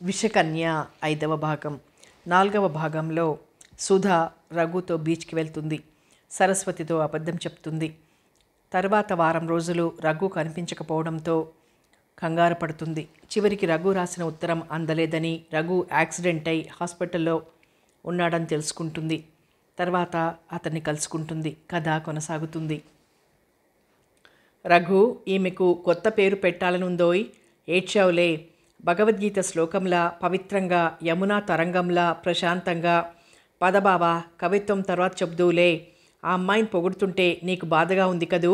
విషకన్య 5వ భాగం. 4వ భాగంలో సుధ రఘుతో బీచ్కి వెళ్తుంది. సరస్వతితో అబద్ధం చెప్తుంది. తర్వాత వారం రోజులు రఘు కనిపించకపోవడంతో కంగారు పడుతుంది. చివరికి రఘు రాసిన ఉత్తరం అందలేదని, రఘు యాక్సిడెంట్ అయి హాస్పిటల్లో ఉన్నాడని తెలుసుకుంటుంది. తర్వాత అతన్ని కలుసుకుంటుంది. కథ కొనసాగుతుంది. రఘు, ఈమెకు కొత్త పేరు పెట్టాలనుందోయ్. ఏడ్చావులే. భగవద్గీత శ్లోకంలా పవిత్రంగా, యమునా తరంగంలా ప్రశాంతంగా. పదబావా, కవిత్వం తర్వాత చెప్దూలే. ఆ అమ్మాయిని పొగుడుతుంటే నీకు బాధగా ఉంది కదూ.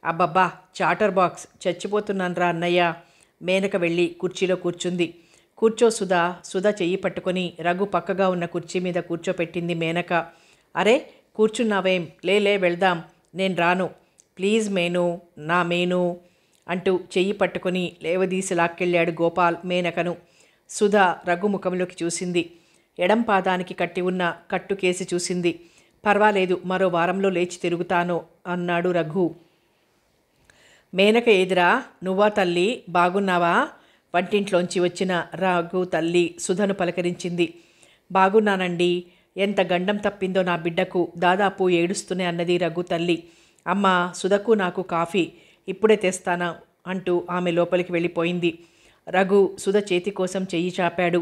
అబ్బబ్బా, చాటర్ బాక్స్, చచ్చిపోతున్నాన్రా అన్నయ్య. మేనక వెళ్ళి కుర్చీలో కూర్చుంది. కూర్చో సుధా. సుధ చెయ్యి పట్టుకొని రఘు పక్కగా ఉన్న కుర్చీ మీద కూర్చోపెట్టింది మేనక. అరే, కూర్చున్నావేం? లేలే, వెళ్దాం. నేను రాను. ప్లీజ్ మేను, నా మేను అంటూ చెయ్యి పట్టుకొని లేవదీసి లాక్కెళ్ళాడు గోపాల్ మేనకను. సుధ రఘు ముఖంలోకి చూసింది. ఎడం పాదానికి కట్టి ఉన్న కట్టు కేసి చూసింది. పర్వాలేదు, మరో వారంలో లేచి తిరుగుతాను అన్నాడు రఘు. మేనక ఏదిరా, నువ్వా తల్లి, బాగున్నావా? వంటింట్లోంచి వచ్చిన రఘు తల్లి సుధను పలకరించింది. బాగున్నానండి. ఎంత గండం తప్పిందో నా బిడ్డకు, దాదాపు ఏడుస్తూనే అన్నది రఘు తల్లి. అమ్మా, సుధకు నాకు కాఫీ ఇప్పుడే తెస్తానా అంటూ ఆమె లోపలికి వెళ్ళిపోయింది. రఘు సుధ చేతి కోసం చెయ్యి చాపాడు.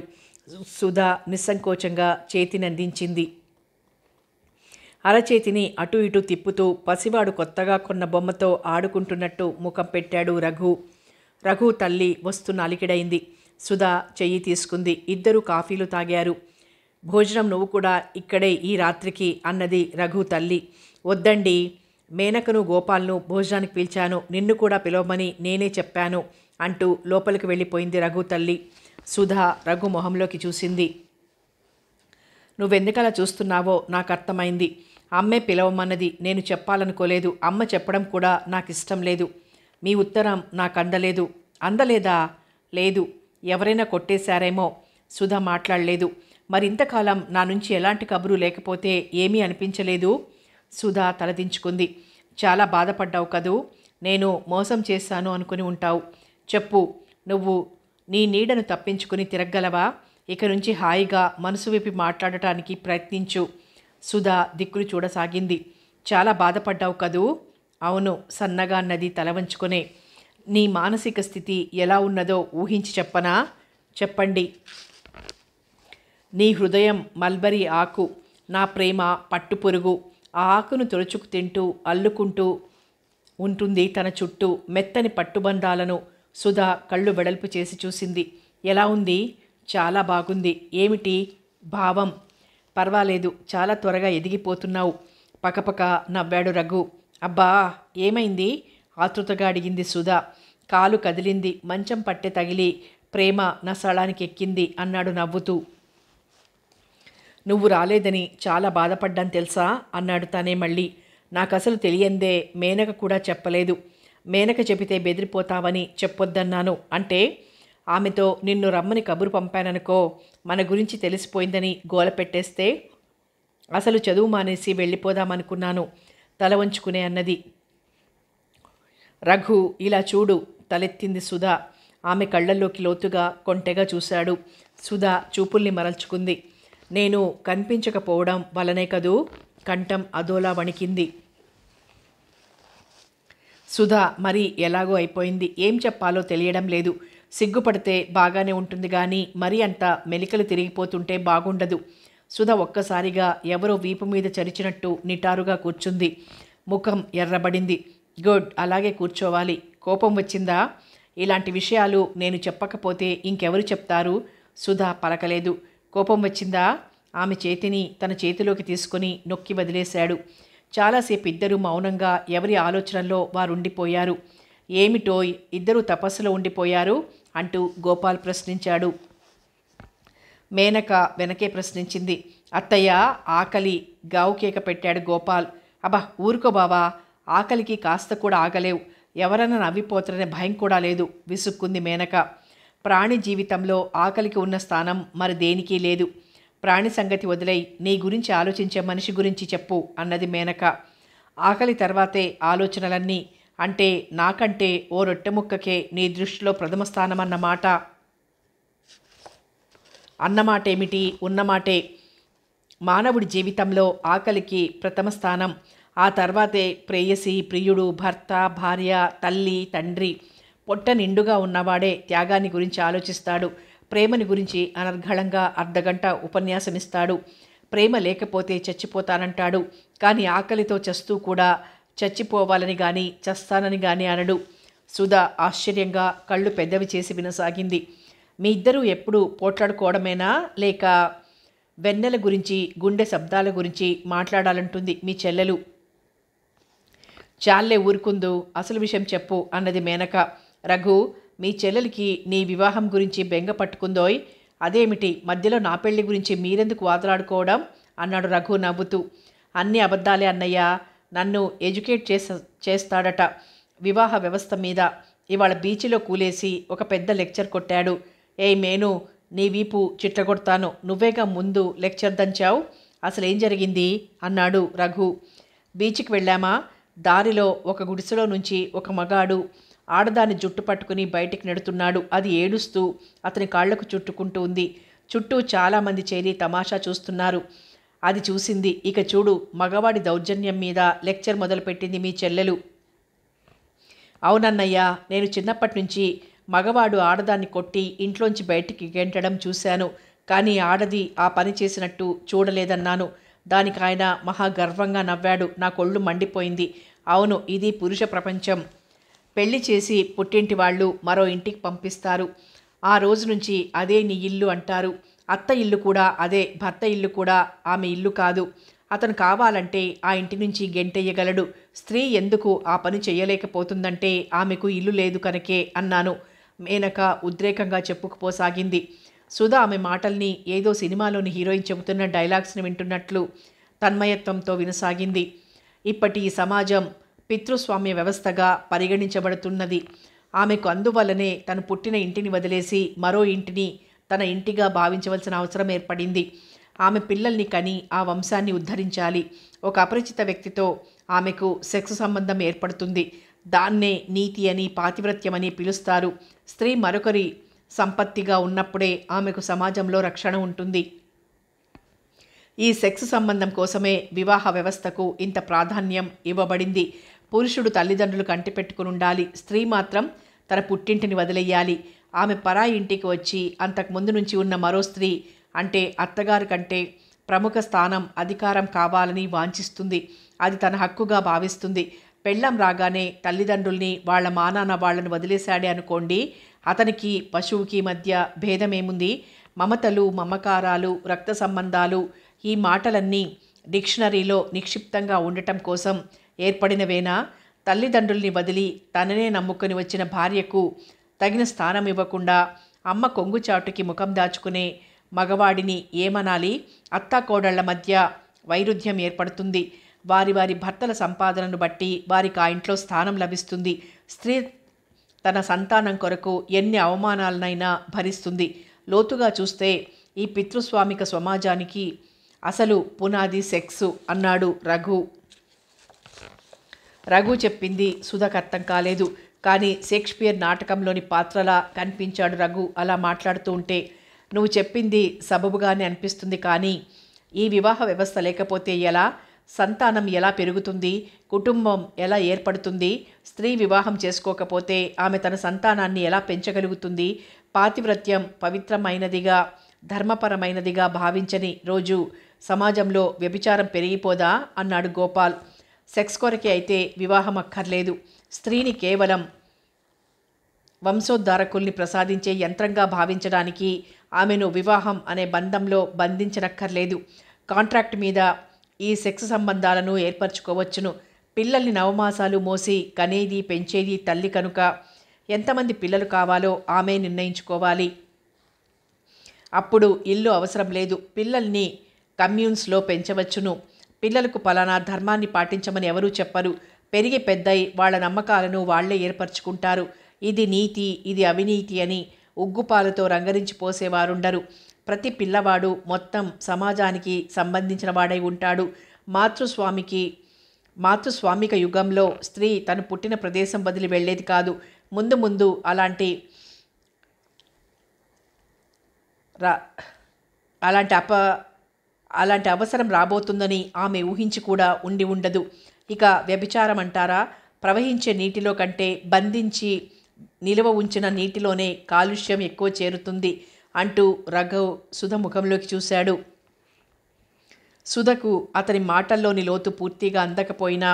సుధ నిస్సంకోచంగా చేతిని అందించింది. అరచేతిని అటు ఇటు తిప్పుతూ పసివాడు కొత్తగా కొన్న బొమ్మతో ఆడుకుంటున్నట్టు ముఖం పెట్టాడు రఘు. రఘు తల్లి వస్తున్న అలికిడైంది. సుధ చెయ్యి తీసుకుంది. ఇద్దరు కాఫీలు తాగారు. భోజనం నువ్వు కూడా ఇక్కడే ఈ రాత్రికి అన్నది రఘు తల్లి. వద్దండి, మేనకను గోపాల్ను భోజనానికి పిలిచాను, నిన్ను కూడా పిలవమని నేనే చెప్పాను అంటూ లోపలికి వెళ్ళిపోయింది రఘు తల్లి. సుధ రఘు మొహంలోకి చూసింది. నువ్వెందుకలా చూస్తున్నావో నాకు అర్థమైంది. అమ్మే పిలవమన్నది, నేను చెప్పాలనుకోలేదు. అమ్మ చెప్పడం కూడా నాకు ఇష్టం లేదు. మీ ఉత్తరం నాకు అందలేదు. అందలేదా? లేదు. ఎవరైనా కొట్టేశారేమో. సుధ మాట్లాడలేదు. మరింతకాలం నా నుంచి ఎలాంటి కబురు లేకపోతే ఏమీ అనిపించలేదు. సుధ తలదించుకుంది. చాలా బాధపడ్డావు కదూ. నేను మోసం చేశాను అనుకుని ఉంటావు. చెప్పు, నువ్వు నీ నీడను తప్పించుకుని తిరగలవా? ఇక నుంచి హాయిగా మనసు విప్పి మాట్లాడటానికి ప్రయత్నించు. సుధ దిక్కులు చూడసాగింది. చాలా బాధపడ్డావు కదూ. అవును, సన్నగా అన్నది తల వంచుకునే. నీ మానసిక స్థితి ఎలా ఉన్నదో ఊహించి చెప్పనా? చెప్పండి. నీ హృదయం మల్బరీ ఆకు, నా ప్రేమ పట్టుపురుగు. ఆ ఆకును తొలుచుకు తింటూ అల్లుకుంటూ ఉంటుంది తన చుట్టూ మెత్తని పట్టుబంధాలను. సుధ కళ్ళు వెడల్పు చేసి చూసింది. ఎలా ఉంది? చాలా బాగుంది. ఏమిటి భావం? పర్వాలేదు, చాలా త్వరగా ఎదిగిపోతున్నావు. పకపక నవ్వాడు రఘు. అబ్బా, ఏమైంది? ఆతృతగా అడిగింది సుధ. కాలు కదిలింది. మంచం పట్టె తగిలి ప్రేమ నా సళానికి ఎక్కింది అన్నాడు నవ్వుతూ. నువ్వు రాలేదని చాలా బాధపడ్డాను తెలుసా అన్నాడు తనే మళ్ళీ. నాకసలు తెలియందే. మేనక కూడా చెప్పలేదు. మేనక చెబితే బెదిరిపోతావని చెప్పొద్దన్నాను. అంటే ఆమెతో నిన్ను రమ్మని కబురు పంపాననుకో, మన గురించి తెలిసిపోయిందని గోల పెట్టేస్తే అసలు చదువు మానేసి వెళ్ళిపోదామనుకున్నాను తల వంచుకునే అన్నది. రఘు, ఇలా చూడు తలెత్తింది సుధ. ఆమె కళ్ళల్లోకి లోతుగా కొంటెగా చూశాడు. సుధ చూపుల్ని మరల్చుకుంది. నేను కనిపించకపోవడం వలనే కదూ. కంఠం అదోలా వణికింది. సుధ మరి ఎలాగో అయిపోయింది. ఏం చెప్పాలో తెలియడం లేదు. సిగ్గుపడితే బాగానే ఉంటుంది కానీ మరీ అంత మెలికలు తిరిగిపోతుంటే బాగుండదు. సుధ ఒక్కసారిగా ఎవరో వీపు మీద చరిచినట్టు నిటారుగా కూర్చుంది. ముఖం ఎర్రబడింది. గుడ్, అలాగే కూర్చోవాలి. కోపం వచ్చిందా? ఇలాంటి విషయాలు నేను చెప్పకపోతే ఇంకెవరు చెప్తారు? సుధ పలకలేదు. కోపం వచ్చిందా? ఆమె చేతిని తన చేతిలోకి తీసుకుని నొక్కి వదిలేశాడు. చాలాసేపు ఇద్దరూ మౌనంగా ఎవరి ఆలోచనల్లో వారుండిపోయారు. ఏమిటోయ్, ఇద్దరూ తపస్సులో ఉండిపోయారు అంటూ గోపాల్ ప్రశ్నించాడు. మేనక వెనకే ప్రశ్నించింది. అత్తయ్య, ఆకలి. గావు కేక పెట్టాడు గోపాల్. అబ్బా, ఊరుకో బావా. ఆకలికి కాస్త కూడా ఆగలేవు. ఎవరన్నా నవ్విపోతారనే భయం కూడా లేదు విసుక్కుంది మేనక. ప్రాణి జీవితంలో ఆకలికి ఉన్న స్థానం మరి దేనికి లేదు. ప్రాణి సంగతి వదిలై నీ గురించి ఆలోచించే మనిషి గురించి చెప్పు అన్నది మేనక. ఆకలి తర్వాతే ఆలోచనలన్నీ. అంటే నాకంటే ఓ రొట్టె ముక్కకే నీ దృష్టిలో ప్రథమ స్థానమన్నమాట. అన్నమాటేమిటి, ఉన్నమాటే. మానవుడి జీవితంలో ఆకలికి ప్రథమ స్థానం. ఆ తర్వాతే ప్రేయసి, ప్రియుడు, భర్త, భార్య, తల్లి, తండ్రి. పొట్ట నిండుగా ఉన్నవాడే త్యాగాన్ని గురించి ఆలోచిస్తాడు. ప్రేమని గురించి అనర్గళంగా అర్ధగంట ఉపన్యాసమిస్తాడు. ప్రేమ లేకపోతే చచ్చిపోతానంటాడు. కానీ ఆకలితో చస్తూ కూడా చచ్చిపోవాలని గాని చస్తానని గాని అనడు. సుధా ఆశ్చర్యంగా కళ్ళు పెద్దవి చేసి వినసాగింది. మీ ఇద్దరూ ఎప్పుడు పోట్లాడుకోవడమేనా, లేక వెన్నెల గురించి, గుండె శబ్దాల గురించి మాట్లాడాలంటుంది మీ చెల్లెలు. చాల్లే ఊరుకుందు, అసలు విషయం చెప్పు అన్నది మేనక. రఘు, మీ చెల్లెలికి నీ వివాహం గురించి బెంగ పట్టుకుందోయ్. అదేమిటి, మధ్యలో నా పెళ్లి గురించి మీరెందుకు వాదలాడుకోవడం అన్నాడు రఘు నవ్వుతూ. అన్నీ అబద్ధాలే అన్నయ్య. నన్ను ఎడ్యుకేట్ చేస్తాడట వివాహ వ్యవస్థ మీద. ఇవాళ బీచ్లో కూలేసి ఒక పెద్ద లెక్చర్ కొట్టాడు. ఏయ్ మేను, నీ వీపు చిట్లగొడతాను. నువ్వేగా ముందు లెక్చర్ దంచావు. అసలేం జరిగింది అన్నాడు రఘు. బీచ్కి వెళ్ళామా? దారిలో ఒక గుడిసెలో నుంచి ఒక మగాడు ఆడదాన్ని జుట్టు పట్టుకుని బయటికి నెడుతున్నాడు. అది ఏడుస్తూ అతని కాళ్లకు చుట్టుకుంటూ ఉంది. చుట్టూ చాలామంది చేరి తమాషా చూస్తున్నారు. అది చూసింది. ఇక చూడు, మగవాడి దౌర్జన్యం మీద లెక్చర్ మొదలుపెట్టింది మీ చెల్లెలు. అవునన్నయ్య, నేను చిన్నప్పటి నుంచి మగవాడు ఆడదాన్ని కొట్టి ఇంట్లోంచి బయటికి గెంటడం చూశాను. కానీ ఆడది ఆ పని చేసినట్టు చూడలేదన్నాను. దానికి ఆయన మహా గర్వంగా నవ్వాడు. నా కొళ్ళు మండిపోయింది. అవును, ఇది పురుష ప్రపంచం. పెళ్లి చేసి పుట్టింటి వాళ్ళు మరో ఇంటికి పంపిస్తారు. ఆ రోజు నుంచి అదే నీ ఇల్లు అంటారు. అత్త ఇల్లు కూడా అదే, భర్త ఇల్లు కూడా ఆమె ఇల్లు కాదు. అతను కావాలంటే ఆ ఇంటి నుంచి గెంటెయ్యగలడు. స్త్రీ ఎందుకు ఆ పని చేయలేకపోతుందంటే ఆమెకు ఇల్లు లేదు కనుకే అన్నాను. మేనక ఉద్రేకంగా చెప్పుకుపోసాగింది. సుధా ఆమె మాటల్ని ఏదో సినిమాలోని హీరోయిన్ చెబుతున్న డైలాగ్స్ని వింటున్నట్లు తన్మయత్వంతో వినసాగింది. ఇప్పటి ఈ సమాజం పితృస్వామ్య వ్యవస్థగా పరిగణించబడుతున్నది. ఆమెకు అందువల్లనే తను పుట్టిన ఇంటిని వదిలేసి మరో ఇంటిని తన ఇంటిగా భావించవలసిన అవసరం ఏర్పడింది. ఆమె పిల్లల్ని కని ఆ వంశాన్ని ఉద్ధరించాలి. ఒక అపరిచిత వ్యక్తితో ఆమెకు సెక్స్ సంబంధం ఏర్పడుతుంది. దాన్నే నీతి అని, పాతివ్రత్యమని పిలుస్తారు. స్త్రీ మరొకరి సంపత్తిగా ఉన్నప్పుడే ఆమెకు సమాజంలో రక్షణ ఉంటుంది. ఈ సెక్స్ సంబంధం కోసమే వివాహ వ్యవస్థకు ఇంత ప్రాధాన్యం ఇవ్వబడింది. పురుషుడు తల్లిదండ్రులు కంటిపెట్టుకుని ఉండాలి. స్త్రీ మాత్రం తన పుట్టింటిని వదిలేయాలి. ఆమె పరాయి ఇంటికి వచ్చి అంతకుముందు నుంచి ఉన్న మరో స్త్రీ అంటే అత్తగారి కంటే ప్రముఖ స్థానం, అధికారం కావాలని వాంఛిస్తుంది. అది తన హక్కుగా భావిస్తుంది. పెళ్ళం రాగానే తల్లిదండ్రుల్ని, వాళ్ళ మానాన్న వాళ్ళను వదిలేశాడే అనుకోండి, అతనికి పశువుకి మధ్య భేదమేముంది? మమతలు, మమకారాలు, రక్త సంబంధాలు, ఈ మాటలన్నీ డిక్షనరీలో నిక్షిప్తంగా ఉండటం కోసం ఏర్పడినవేనా? తల్లిదండ్రుల్ని వదిలి తననే నమ్ముకొని వచ్చిన భార్యకు తగిన స్థానం ఇవ్వకుండా అమ్మ కొంగుచాటుకి ముఖం దాచుకునే మగవాడిని ఏమనాలి? అత్తాకోడళ్ల మధ్య వైరుధ్యం ఏర్పడుతుంది. వారి వారి భర్తల సంపాదనను బట్టి వారికి ఆ ఇంట్లో స్థానం లభిస్తుంది. స్త్రీ తన సంతానం కొరకు ఎన్ని అవమానాలనైనా భరిస్తుంది. లోతుగా చూస్తే ఈ పితృస్వామిక సమాజానికి అసలు పునాది సెక్సు అన్నాడు రఘు. రఘు చెప్పింది సుధకు అర్థం కాలేదు. కానీ షేక్స్పియర్ నాటకంలోని పాత్రలా కనిపించాడు రఘు అలా మాట్లాడుతూ ఉంటే. నువ్వు చెప్పింది సబబుగానే అనిపిస్తుంది. కానీ ఈ వివాహ వ్యవస్థ లేకపోతే ఎలా? సంతానం ఎలా పెరుగుతుంది? కుటుంబం ఎలా ఏర్పడుతుంది? స్త్రీ వివాహం చేసుకోకపోతే ఆమె తన సంతానాన్ని ఎలా పెంచగలుగుతుంది? పాతివ్రత్యం పవిత్రమైనదిగా, ధర్మపరమైనదిగా భావించని రోజు సమాజంలో వ్యభిచారం పెరిగిపోదా అన్నాడు గోపాల్. సెక్స్ కొరకే అయితే వివాహం అక్కర్లేదు. స్త్రీని కేవలం వంశోద్ధారకుల్ని ప్రసాదించే యంత్రంగా భావించడానికి ఆమెను వివాహం అనే బంధంలో బంధించనక్కర్లేదు. కాంట్రాక్ట్ మీద ఈ సెక్స్ సంబంధాలను ఏర్పరచుకోవచ్చును. పిల్లల్ని నవమాసాలు మోసి కనేది, పెంచేది తల్లి కనుక ఎంతమంది పిల్లలు కావాలో ఆమె నిర్ణయించుకోవాలి. అప్పుడు ఇల్లు అవసరం లేదు. పిల్లల్ని కమ్యూన్స్లో పెంచవచ్చును. పిల్లలకు పలానా ధర్మాన్ని పాటించమని ఎవరూ చెప్పరు. పెరిగి పెద్దయి వాళ్ళ నమ్మకాలను వాళ్లే ఏర్పరచుకుంటారు. ఇది నీతి, ఇది అవినీతి అని ఉగ్గుపాలతో రంగరించి పోసేవారుండరు. ప్రతి పిల్లవాడు మొత్తం సమాజానికి సంబంధించిన వాడై ఉంటాడు. మాతృస్వామిక యుగంలో స్త్రీ తను పుట్టిన ప్రదేశం వదిలి వెళ్ళేది కాదు. ముందు ముందు అలాంటి అలాంటి అలాంటి అవసరం రాబోతుందని ఆమె ఊహించి కూడా ఉండి ఉండదు. ఇక వ్యభిచారం అంటారా? ప్రవహించే నీటిలో కంటే బంధించి నిలువ ఉంచిన నీటిలోనే కాలుష్యం ఎక్కువ చేరుతుంది అంటూ రఘు సుధ ముఖంలోకి చూశాడు. సుధకు అతని మాటల్లోని లోతు పూర్తిగా అందకపోయినా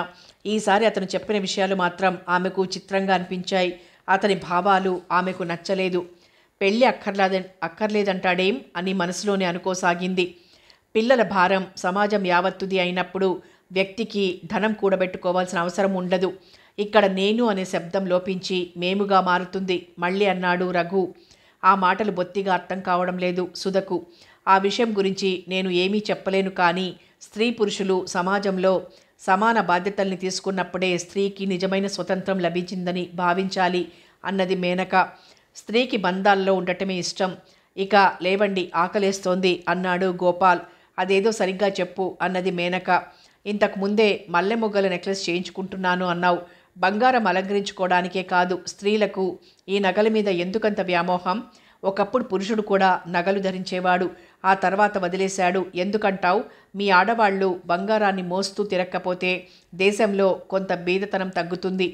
ఈసారి అతను చెప్పిన విషయాలు మాత్రం ఆమెకు చిత్రంగా అనిపించాయి. అతని భావాలు ఆమెకు నచ్చలేదు. పెళ్ళి అక్కర్లేదంటాడేం అని మనసులోనే అనుకోసాగింది. పిల్లల భారం సమాజం యావత్తుది అయినప్పుడు వ్యక్తికి ధనం కూడబెట్టుకోవాల్సిన అవసరం ఉండదు. ఇక్కడ నేను అనే శబ్దం లోపించి మేముగా మారుతుంది మళ్ళీ అన్నాడు రఘు. ఆ మాటలు బొత్తిగా అర్థం కావడం లేదు సుధకు. ఆ విషయం గురించి నేను ఏమీ చెప్పలేను, కానీ స్త్రీ పురుషులు సమాజంలో సమాన బాధ్యతల్ని తీసుకున్నప్పుడే స్త్రీకి నిజమైన స్వతంత్రం లభించిందని భావించాలి అన్నది మేనక. స్త్రీకి బంధాల్లో ఉండటమే ఇష్టం. ఇక లేవండి, ఆకలేస్తోంది అన్నాడు గోపాల్. అదేదో సరిగ్గా చెప్పు అన్నది మేనక. ఇంతకు ముందే మల్లె మొగ్గల నెక్లెస్ చేయించుకుంటున్నాను అన్నావు. బంగారం అలంకరించుకోవడానికే కాదు, స్త్రీలకు ఈ నగల మీద ఎందుకంత వ్యామోహం? ఒకప్పుడు పురుషుడు కూడా నగలు ధరించేవాడు, ఆ తర్వాత వదిలేశాడు. ఎందుకంటావు? మీ ఆడవాళ్ళు బంగారాన్ని మోస్తూ తిరక్కపోతే దేశంలో కొంత బీదతనం తగ్గుతుంది.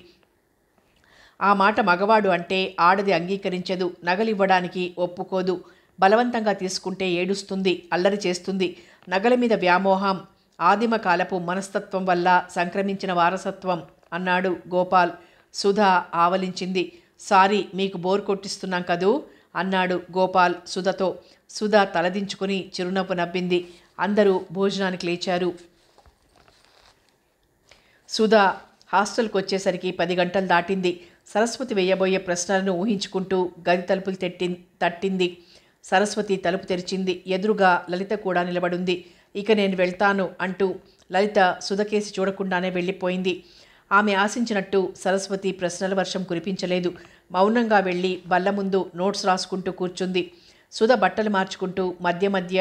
ఆ మాట మగవాడు అంటే ఆడది అంగీకరించదు, నగలివ్వడానికి ఒప్పుకోదు. బలవంతంగా తీసుకుంటే ఏడుస్తుంది, అల్లరి చేస్తుంది. నగల మీద వ్యామోహం ఆదిమ కాలపు మనస్తత్వం వల్ల సంక్రమించిన వారసత్వం అన్నాడు గోపాల్. సుధా ఆవలించింది. సారీ, మీకు బోర్ కొట్టిస్తున్నాం కదూ అన్నాడు గోపాల్ సుధతో. సుధ తలదించుకుని చిరునవ్వు నవ్వింది. అందరూ భోజనానికి లేచారు. సుధ హాస్టల్కి వచ్చేసరికి 10 గంటలు దాటింది. సరస్వతి వేయబోయే ప్రశ్నలను ఊహించుకుంటూ గది తలుపులు తట్టింది. సరస్వతి తలుపు తెరిచింది. ఎదురుగా లలిత కూడా నిలబడింది. ఇక నేను వెళ్తాను అంటూ లలిత సుధకేసి చూడకుండానే వెళ్ళిపోయింది. ఆమె ఆశించినట్టు సరస్వతి ప్రశ్నల వర్షం కురిపించలేదు. మౌనంగా వెళ్ళి బల్ల ముందు నోట్స్ రాసుకుంటూ కూర్చుంది. సుధ బట్టలు మార్చుకుంటూ మధ్య మధ్య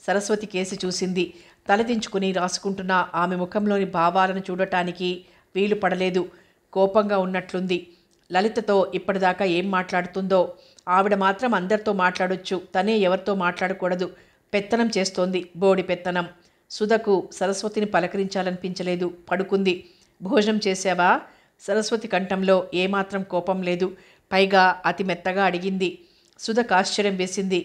సరస్వతి కేసి చూసింది. తలదించుకుని రాసుకుంటున్న ఆమె ముఖంలోని భావాలను చూడటానికి వీలు పడలేదు. కోపంగా ఉన్నట్లుంది. లలితతో ఇప్పటిదాకా ఏం మాట్లాడుతుందో. ఆవిడ మాత్రం అందరితో మాట్లాడొచ్చు, తనే ఎవరితో మాట్లాడకూడదు. పెత్తనం చేస్తోంది, బోడి పెత్తనం. సుధకు సరస్వతిని పలకరించాలనిపించలేదు. పడుకుంది. భోజనం చేశావా? సరస్వతి కంఠంలో ఏమాత్రం కోపం లేదు. పైగా అతి మెత్తగా అడిగింది. సుధకు ఆశ్చర్యం వేసింది.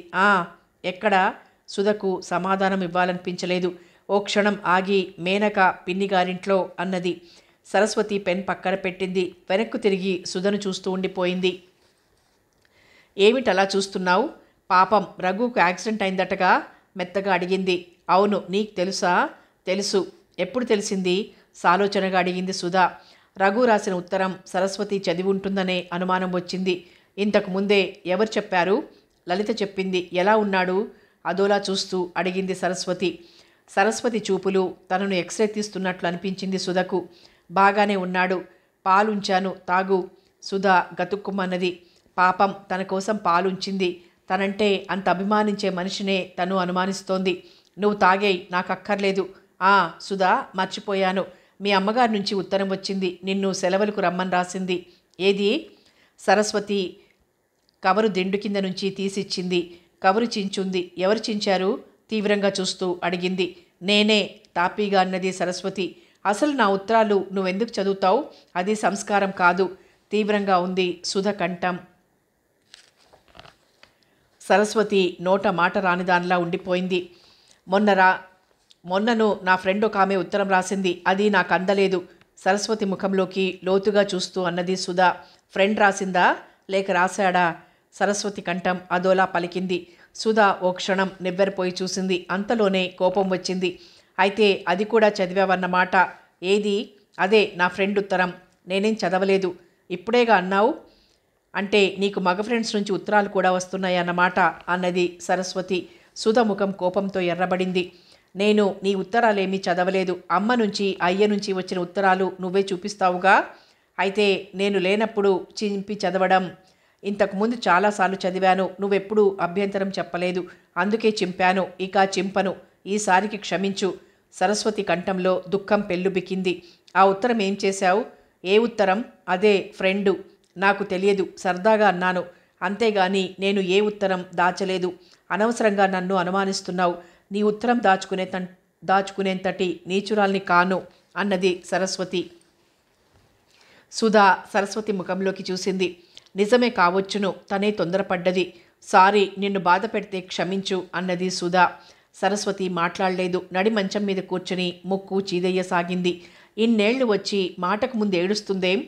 ఎక్కడా? సుధకు సమాధానం ఇవ్వాలనిపించలేదు. ఓ క్షణం ఆగి మేనక పిన్నిగారింట్లో అన్నది. సరస్వతి పెన్ పక్కన పెట్టింది. వెనక్కు తిరిగి సుధను చూస్తూ ఉండిపోయింది. ఏమిటలా చూస్తున్నావు? పాపం రఘుకు యాక్సిడెంట్ అయిందటగా మెత్తగా అడిగింది. అవును, నీకు తెలుసా? తెలుసు. ఎప్పుడు తెలిసింది? సాలోచనగా అడిగింది సుధా. రఘు రాసిన ఉత్తరం సరస్వతి చదివి ఉంటుందనే అనుమానం వచ్చింది. ఇంతకు ముందే ఎవరు చెప్పారు? లలిత చెప్పింది. ఎలా ఉన్నాడు? అదోలా చూస్తూ అడిగింది సరస్వతి. సరస్వతి చూపులు తనను ఎక్స్రే తీస్తున్నట్లు అనిపించింది సుధకు. బాగానే ఉన్నాడు. పాలుంచాను, తాగు. సుధ గతుక్కుమన్నది. పాపం, తన కోసం పాలుంచింది. తనంటే అంత అభిమానించే మనిషినే తను అనుమానిస్తోంది. నువ్వు తాగేయ్, నాకు అక్కర్లేదు. సుధా, మర్చిపోయాను. మీ అమ్మగారి నుంచి ఉత్తరం వచ్చింది. నిన్ను సెలవులకు రమ్మని రాసింది. ఏది? సరస్వతి కవరు దిండు కింద నుంచి తీసిచ్చింది. కవరు చించుంది. ఎవరు చించారు? తీవ్రంగా చూస్తూ అడిగింది. నేనే, తాపీగా అన్నది సరస్వతి. అసలు నా ఉత్తరాలు నువ్వెందుకు చదువుతావు? అది సంస్కారం కాదు. తీవ్రంగా ఉంది సుధ కంఠం. సరస్వతి నోట మాట రానిదానిలా ఉండిపోయింది. మొన్నను నా ఫ్రెండ్ ఒక ఆమె ఉత్తరం రాసింది. అది నాకు అందలేదు. సరస్వతి ముఖంలోకి లోతుగా చూస్తూ అన్నది సుధ. ఫ్రెండ్ రాసిందా లేక రాశాడా? సరస్వతి కంఠం అదోలా పలికింది. సుధ ఓ క్షణం నివ్వెరపోయి చూసింది. అంతలోనే కోపం వచ్చింది. అయితే అది కూడా చదివావన్నమాట. ఏది? అదే నా ఫ్రెండ్ ఉత్తరం. నేనేం చదవలేదు. ఇప్పుడేగా అన్నావు. అంటే నీకు మగ ఫ్రెండ్స్ నుంచి ఉత్తరాలు కూడా వస్తున్నాయన్నమాట అన్నది సరస్వతి. సుధ ముఖం కోపంతో ఎర్రబడింది. నేను నీ ఉత్తరాలేమీ చదవలేదు. అమ్మ నుంచి అయ్య నుంచి వచ్చిన ఉత్తరాలు నువ్వే చూపిస్తావుగా. అయితే నేను లేనప్పుడు చింపి చదవడం ఇంతకుముందు చాలాసార్లు చదివాను. నువ్వెప్పుడూ అభ్యంతరం చెప్పలేదు. అందుకే చింపాను. ఇక చింపను. ఈసారికి క్షమించు. సరస్వతి కంఠంలో దుఃఖం పెళ్ళుబికింది. ఆ ఉత్తరం ఏం చేశావు? ఏ ఉత్తరం? అదే ఫ్రెండు. నాకు తెలియదు, సరదాగా అన్నాను. అంతేగాని నేను ఏ ఉత్తరం దాచలేదు. అనవసరంగా నన్ను అనుమానిస్తున్నావు. నీ ఉత్తరం దాచుకునేంతటి నీచురాల్ని కాను అన్నది సరస్వతి. సుధా సరస్వతి ముఖంలోకి చూసింది. నిజమే కావచ్చును, తనే తొందరపడ్డది. సారీ, నిన్ను బాధ పెడితే క్షమించు అన్నది సుధా. సరస్వతి మాట్లాడలేదు. నడి మంచం మీద కూర్చుని ముక్కు చీదయ్యసాగింది. ఇన్నేళ్లు వచ్చి మాటకు ముందు ఏడుస్తుందేం?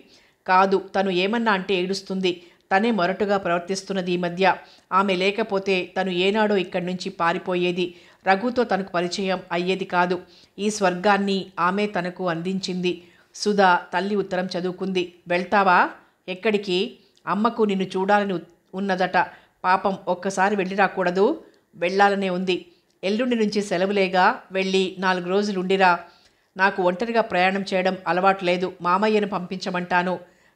కాదు, తను ఏమన్నా అంటే ఏడుస్తుంది. తనే మొరటుగా ప్రవర్తిస్తున్నది ఈ మధ్య. ఆమె లేకపోతే తను ఏనాడో ఇక్కడి నుంచి పారిపోయేది. రఘుతో తనకు పరిచయం అయ్యేది కాదు. ఈ స్వర్గాన్ని ఆమె తనకు అందించింది. సుధా తల్లి ఉత్తరం చదువుకుంది. వెళ్తావా? ఎక్కడికి? అమ్మకు నిన్ను చూడాలని ఉన్నదట. పాపం, ఒక్కసారి వెళ్ళి రాకూడదు? వెళ్ళాలనే ఉంది. ఎల్లుండి నుంచి సెలవులేగా, వెళ్ళి 4 రోజులుండిరా. నాకు ఒంటరిగా ప్రయాణం చేయడం అలవాటు లేదు. మామయ్యను పంపించమంటాను.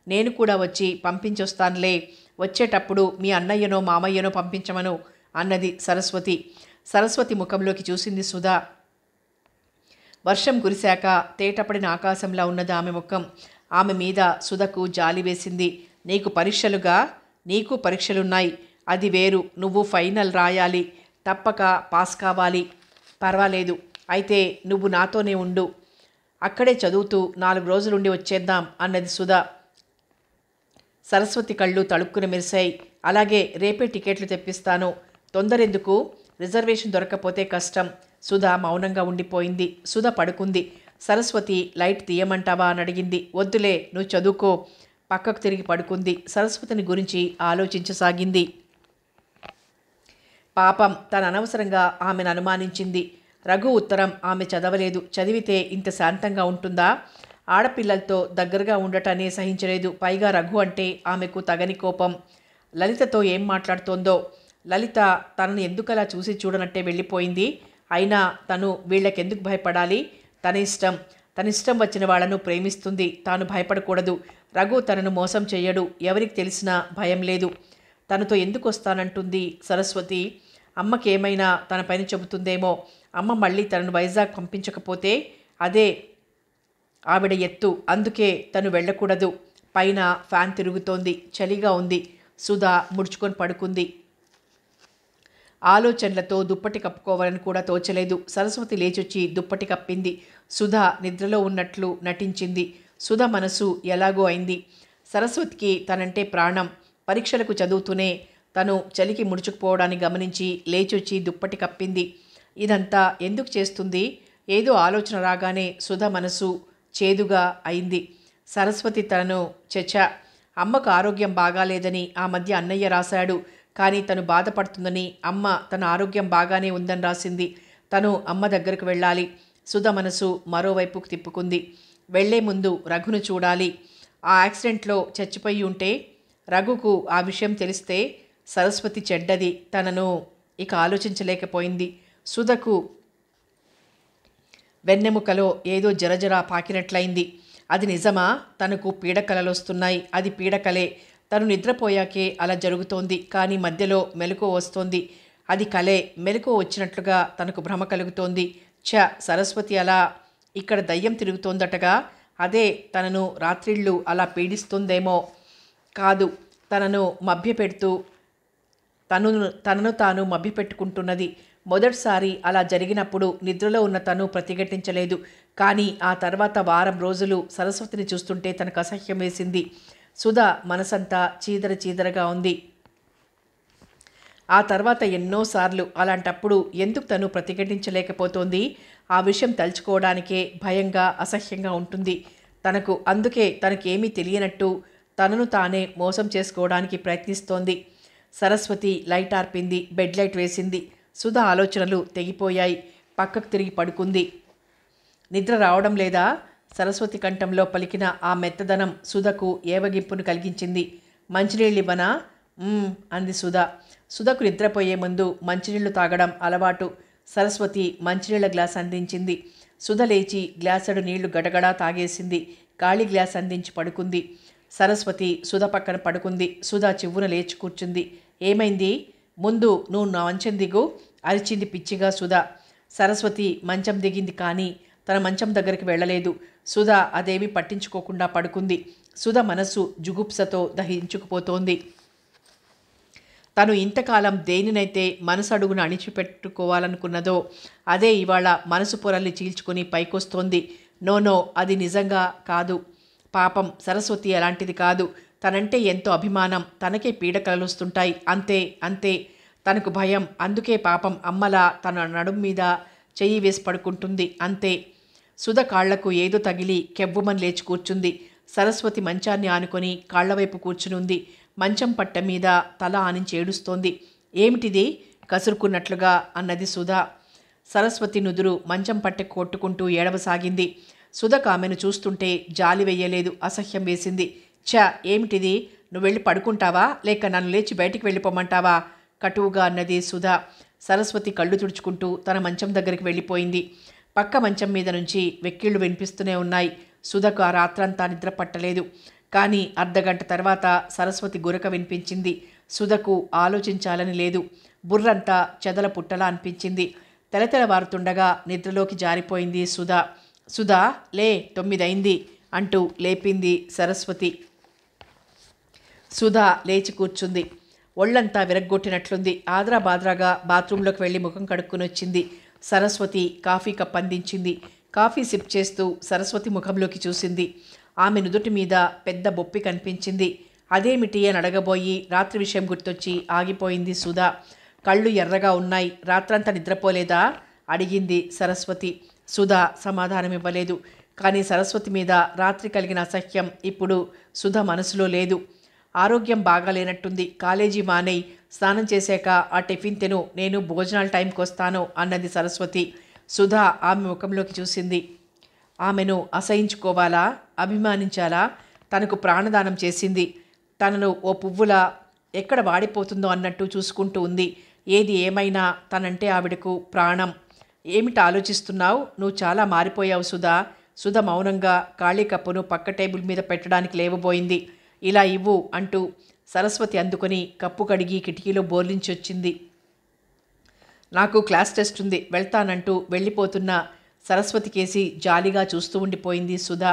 నేను కూడా వచ్చి పంపించొస్తానులే. వచ్చేటప్పుడు మీ అన్నయ్యనో మామయ్యనో పంపించమను అన్నది సరస్వతి. సరస్వతి ముఖంలోకి చూసింది సుధా. వర్షం కురిశాక తేటపడిన ఆకాశంలా ఉన్నది ఆమె ముఖం. ఆమె మీద సుధకు జాలి వేసింది. నీకు పరీక్షలున్నాయి. అది వేరు. నువ్వు ఫైనల్ రాయాలి. తప్పక పాస్ కావాలి. పర్వాలేదు, అయితే నువ్వు నాతోనే ఉండు. అక్కడే చదువుతూ 4 రోజులుండి వచ్చేద్దాం అన్నది సుధా. సరస్వతి కళ్ళు తళుక్కున మెరిశాయి. అలాగే, రేపే టికెట్లు తెప్పిస్తాను. తొందరెందుకు? రిజర్వేషన్ దొరకపోతే కష్టం. సుధా మౌనంగా ఉండిపోయింది. సుధ పడుకుంది. సరస్వతి లైట్ తీయమంటావా అని అడిగింది. వద్దులే, నువ్వు చదువుకో. పక్కకు తిరిగి పడుకుంది. సరస్వతిని గురించి ఆలోచించసాగింది. పాపం, తన అనవసరంగా ఆమెను అనుమానించింది. రఘు ఉత్తరం ఆమె చదవలేదు. చదివితే ఇంత శాంతంగా ఉంటుందా? ఆడపిల్లలతో దగ్గరగా ఉండటాన్ని సహించలేదు. పైగా రఘు అంటే ఆమెకు తగని కోపం. లలితతో ఏం మాట్లాడుతోందో. లలిత తనను ఎందుకలా చూసి చూడనట్టే వెళ్ళిపోయింది. అయినా తను వీళ్ళకెందుకు భయపడాలి? తన ఇష్టం వచ్చిన వాళ్లను ప్రేమిస్తుంది. తాను భయపడకూడదు. రఘు తనను మోసం చెయ్యడు. ఎవరికి తెలిసినా భయం లేదు. తనతో ఎందుకు వస్తానంటుంది సరస్వతి? అమ్మకేమైనా తన పైన చెబుతుందేమో. అమ్మ మళ్ళీ తనను వైజాగ్ పంపించకపోతే అదే ఆవిడ ఎత్తు. అందుకే తను వెళ్ళకూడదు. పైన ఫ్యాన్ తిరుగుతోంది. చలిగా ఉంది. సుధా ముడుచుకొని పడుకుంది. ఆలోచనలతో దుప్పటి కప్పుకోవాలని కూడా తోచలేదు. సరస్వతి లేచొచ్చి దుప్పటి కప్పింది. సుధా నిద్రలో ఉన్నట్లు నటించింది. సుధ మనసు ఎలాగో అయింది. సరస్వతికి తనంటే ప్రాణం. పరీక్షలకు చదువుతూనే తను చలికి ముడుచుకుపోవడాన్ని గమనించి లేచొచ్చి దుప్పటి కప్పింది. ఇదంతా ఎందుకు చేస్తుంది? ఏదో ఆలోచన రాగానే సుధ మనసు చేదుగా అయింది. సరస్వతి తనను అమ్మకు ఆరోగ్యం బాగాలేదని ఆ మధ్య అన్నయ్య రాశాడు. కానీ తను బాధపడుతుందని అమ్మ తన ఆరోగ్యం బాగానే ఉందని రాసింది. తను అమ్మ దగ్గరకు వెళ్ళాలి. సుధ మనసు మరోవైపుకు తిప్పుకుంది. వెళ్లే ముందు రఘును చూడాలి. ఆ యాక్సిడెంట్లో చచ్చిపోయి ఉంటే రఘుకు ఆ విషయం తెలిస్తే సరస్వతి చెడ్డది. తనను ఇక ఆలోచించలేకపోయింది. సుధకు వెన్నెముకలో ఏదో జరజరా పాకినట్లయింది. అది నిజమా? తనకు పీడకలలొస్తున్నాయి. అది పీడకలే. తను నిద్రపోయాకే అలా జరుగుతోంది. కానీ మధ్యలో మెలకువ వస్తోంది. అది కలే. మెలకువ వచ్చినట్లుగా తనకు భ్రమ కలుగుతోంది. సరస్వతి అలా ఇక్కడ దయ్యం తిరుగుతోందటగా. అదే తనను రాత్రిళ్ళు అలా పీడిస్తుందేమో. కాదు, తనను మభ్యపెడుతూ తనను తాను మభ్యపెట్టుకుంటున్నది. మొదటిసారి అలా జరిగినప్పుడు నిద్రలో ఉన్న తను ప్రతిఘటించలేదు. కానీ ఆ తర్వాత వారం రోజులు సరస్వతిని చూస్తుంటే తనకు అసహ్యం వేసింది. సుధ మనసంతా చీదరగా ఉంది. ఆ తర్వాత ఎన్నోసార్లు. అలాంటప్పుడు ఎందుకు తను ప్రతిఘటించలేకపోతోంది? ఆ విషయం తలుచుకోవడానికే భయంగా అసహ్యంగా ఉంటుంది తనకు. అందుకే తనకేమీ తెలియనట్టు తనను తానే మోసం చేసుకోవడానికి ప్రయత్నిస్తోంది. సరస్వతి లైట్ ఆర్పింది. బెడ్ లైట్ వేసింది. సుధ ఆలోచనలు తెగిపోయాయి. పక్కకు తిరిగి పడుకుంది. నిద్ర రావడం లేదా? సరస్వతి కంఠంలో పలికిన ఆ మెత్తదనం సుధకు ఏవగింపును కలిగించింది. మంచినీళ్ళివ్వనా? అంది సుధ. సుధకు నిద్రపోయే ముందు మంచినీళ్లు తాగడం అలవాటు. సరస్వతి మంచినీళ్ల గ్లాస్ అందించింది. సుధ లేచి గ్లాసెడు నీళ్లు గడగడా తాగేసింది. ఖాళీ గ్లాస్ అందించి పడుకుంది. సరస్వతి సుధ పక్కన పడుకుంది. సుధ చివ్వున లేచి కూర్చుంది. ఏమైంది? ముందు నువ్వు నా మంచం దిగు అరిచింది పిచ్చిగా సుధ. సరస్వతి మంచం దిగింది. కానీ తన మంచం దగ్గరికి వెళ్ళలేదు. సుధ అదేమీ పట్టించుకోకుండా పడుకుంది. సుధ మనస్సు జుగుప్సతో దహించుకుపోతోంది. తను ఇంతకాలం దేనినైతే మనసు అడుగున అణిచిపెట్టుకోవాలనుకున్నదో అదే ఇవాళ మనసు పొరల్ని చీల్చుకొని పైకొస్తోంది. నో, అది నిజంగా కాదు. పాపం సరస్వతి అలాంటిది కాదు. తనంటే ఎంతో అభిమానం. తనకే పీడ కలలుస్తుంటాయి. అంతే. తనకు భయం. అందుకే పాపం అమ్మలా తన నడుం మీద చెయ్యి వేసి పడుకుంటుంది. అంతే. సుధ కాళ్లకు ఏదో తగిలి కెవ్వుమని లేచి కూర్చుంది. సరస్వతి మంచాన్ని ఆనుకొని కాళ్లవైపు కూర్చునుంది. మంచం పట్ట మీద తల ఆనించి ఏడుస్తోంది. ఏమిటిది? కసురుకున్నట్లుగా అన్నది సుధ. సరస్వతి నుదురు మంచం పట్టె కొట్టుకుంటూ ఏడవసాగింది. సుధకు ఆమెను చూస్తుంటే జాలి వెయ్యలేదు, అసహ్యం వేసింది. ఏమిటిది? నువ్వు వెళ్ళి పడుకుంటావా, లేక నన్ను లేచి బయటికి వెళ్ళిపోమంటావా? కటువుగా అన్నది సుధ. సరస్వతి కళ్ళు తుడుచుకుంటూ తన మంచం దగ్గరికి వెళ్ళిపోయింది. పక్క మంచం మీద నుంచి వెక్కిళ్ళు వినిపిస్తూనే ఉన్నాయి. సుధకు ఆ రాత్రంతా నిద్ర పట్టలేదు. కానీ అర్ధగంట తర్వాత సరస్వతి గురక వినిపించింది. సుధకు ఆలోచించాలని లేదు. బుర్రంతా చెదల పుట్టలా అనిపించింది. తెలతెలవారుతుండగా నిద్రలోకి జారిపోయింది సుధ. సుధా, లే, 9 అయింది అంటూ లేపింది సరస్వతి. సుధ లేచి కూర్చుంది. ఒళ్లంతా విరగ్గొట్టినట్లుంది. ఆద్రాబాద్రాగా బాత్రూంలోకి వెళ్ళి ముఖం కడుక్కుని వచ్చింది. సరస్వతి కాఫీ కప్ అందించింది. కాఫీ సిప్ చేస్తూ సరస్వతి ముఖంలోకి చూసింది. ఆమె నుదుటి మీద పెద్ద బొప్పి కనిపించింది. అదేమిటి అని అడగబోయి రాత్రి విషయం గుర్తొచ్చి ఆగిపోయింది సుధ. కళ్ళు ఎర్రగా ఉన్నాయి. రాత్రంతా నిద్రపోలేదా అడిగింది సరస్వతి. సుధ సమాధానమివ్వలేదు. కానీ సరస్వతి మీద రాత్రి కలిగిన అసహ్యం ఇప్పుడు సుధ మనసులో లేదు. ఆరోగ్యం బాగాలేనట్టుంది. కాలేజీ మానేయి, స్నానం చేశాక ఆ టిఫిన్ తిను, నేను భోజనాల టైంకి వస్తాను అన్నది సరస్వతి. సుధ ఆమె ముఖంలోకి చూసింది. ఆమెను అసహించుకోవాలా, అభిమానించాలా? తనకు ప్రాణదానం చేసింది. తనను ఓ పువ్వులా ఎక్కడ వాడిపోతుందో అన్నట్టు చూసుకుంటూ ఉంది. ఏది ఏమైనా తనంటే ఆవిడకు ప్రాణం. ఏమిటి ఆలోచిస్తున్నావు? నువ్వు చాలా మారిపోయావు సుధా. సుధ మౌనంగా ఖాళీ కప్పును పక్క టేబుల్ మీద పెట్టడానికి లేవబోయింది. ఇలా ఇవ్వు అంటూ సరస్వతి అందుకొని కప్పు కడిగి కిటికీలో బోర్లించి వచ్చింది. నాకు క్లాస్ టెస్ట్ ఉంది, వెళ్తానంటూ వెళ్ళిపోతున్న సరస్వతి కేసి జాలిగా చూస్తూ ఉండిపోయింది సుధ.